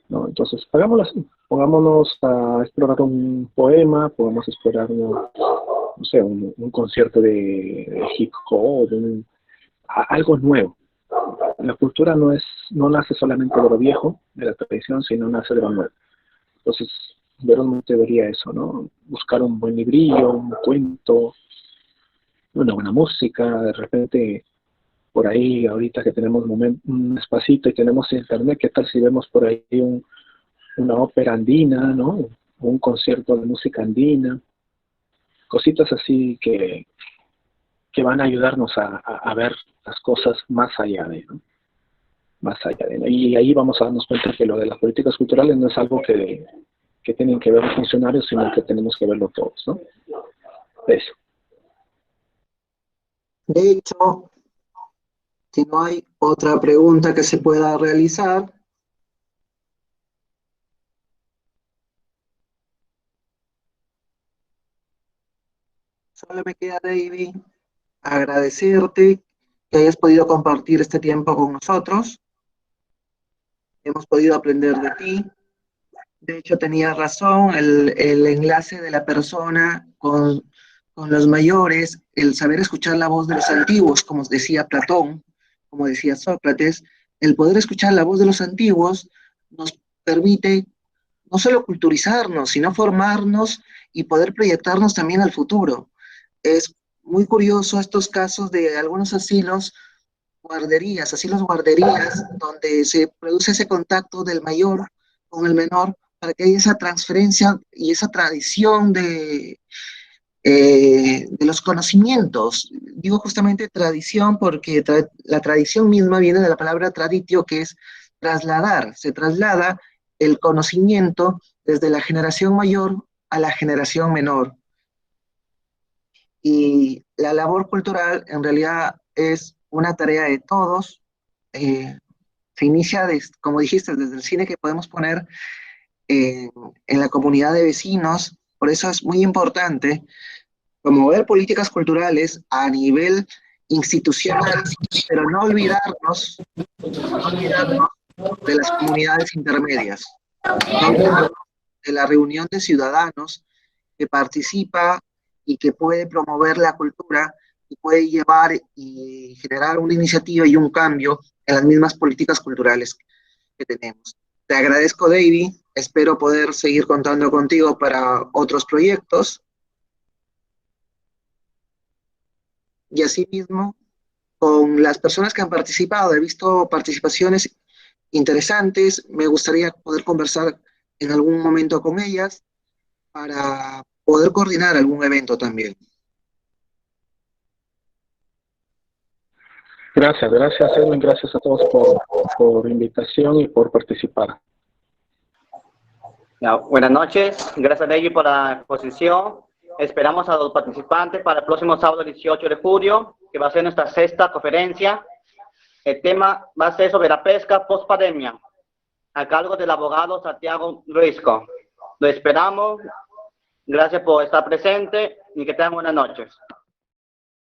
¿no? Entonces, hagámoslo así. Pongámonos a explorar un poema, podemos explorar no sé, un concierto de hip hop, algo nuevo. La cultura no nace solamente de lo viejo, de la tradición, sino nace de lo nuevo. Entonces, Verón debería eso, ¿no? Buscar un buen librillo, un cuento, una buena música, de repente por ahí, ahorita que tenemos un espacito y tenemos internet, ¿qué tal si vemos por ahí una ópera andina, ¿no? Un concierto de música andina, cositas así que van a ayudarnos a ver las cosas más allá de, ¿no? Más allá de, ¿no? Y ahí vamos a darnos cuenta que lo de las políticas culturales no es algo que tienen que ver los funcionarios, sino que tenemos que verlo todos, ¿no? Eso. De hecho, si no hay otra pregunta que se pueda realizar, solo me queda, David, agradecerte que hayas podido compartir este tiempo con nosotros. Hemos podido aprender de ti. De hecho, tenía razón, el enlace de la persona con los mayores, el saber escuchar la voz de los antiguos, como decía Platón, como decía Sócrates, el poder escuchar la voz de los antiguos nos permite no solo culturizarnos, sino formarnos y poder proyectarnos también al futuro. Es muy curioso estos casos de algunos asilos guarderías, donde se produce ese contacto del mayor con el menor para que haya esa transferencia y esa tradición de los conocimientos. Digo justamente tradición porque la tradición misma viene de la palabra traditio, que es trasladar. Se traslada el conocimiento desde la generación mayor a la generación menor. Y la labor cultural en realidad es una tarea de todos. Eh, Se inicia, como dijiste, desde el cine que podemos poner en la comunidad de vecinos. Por eso es muy importante promover políticas culturales a nivel institucional, pero no olvidarnos de las comunidades intermedias, no olvidarnos de la reunión de ciudadanos que participa y que puede promover la cultura y puede llevar y generar una iniciativa y un cambio en las mismas políticas culturales que tenemos. Te agradezco, David. Espero poder seguir contando contigo para otros proyectos. Y asimismo, con las personas que han participado, he visto participaciones interesantes. Me gustaría poder conversar en algún momento con ellas para poder coordinar algún evento también. Gracias Edwin, gracias a todos por invitación y por participar. Ya, buenas noches, gracias David por la exposición. Esperamos a los participantes para el próximo sábado 18 de julio, que va a ser nuestra sexta conferencia. El tema va a ser sobre la pesca post-pandemia, a cargo del abogado Santiago Risco. Lo esperamos, gracias por estar presente y que tengan buenas noches.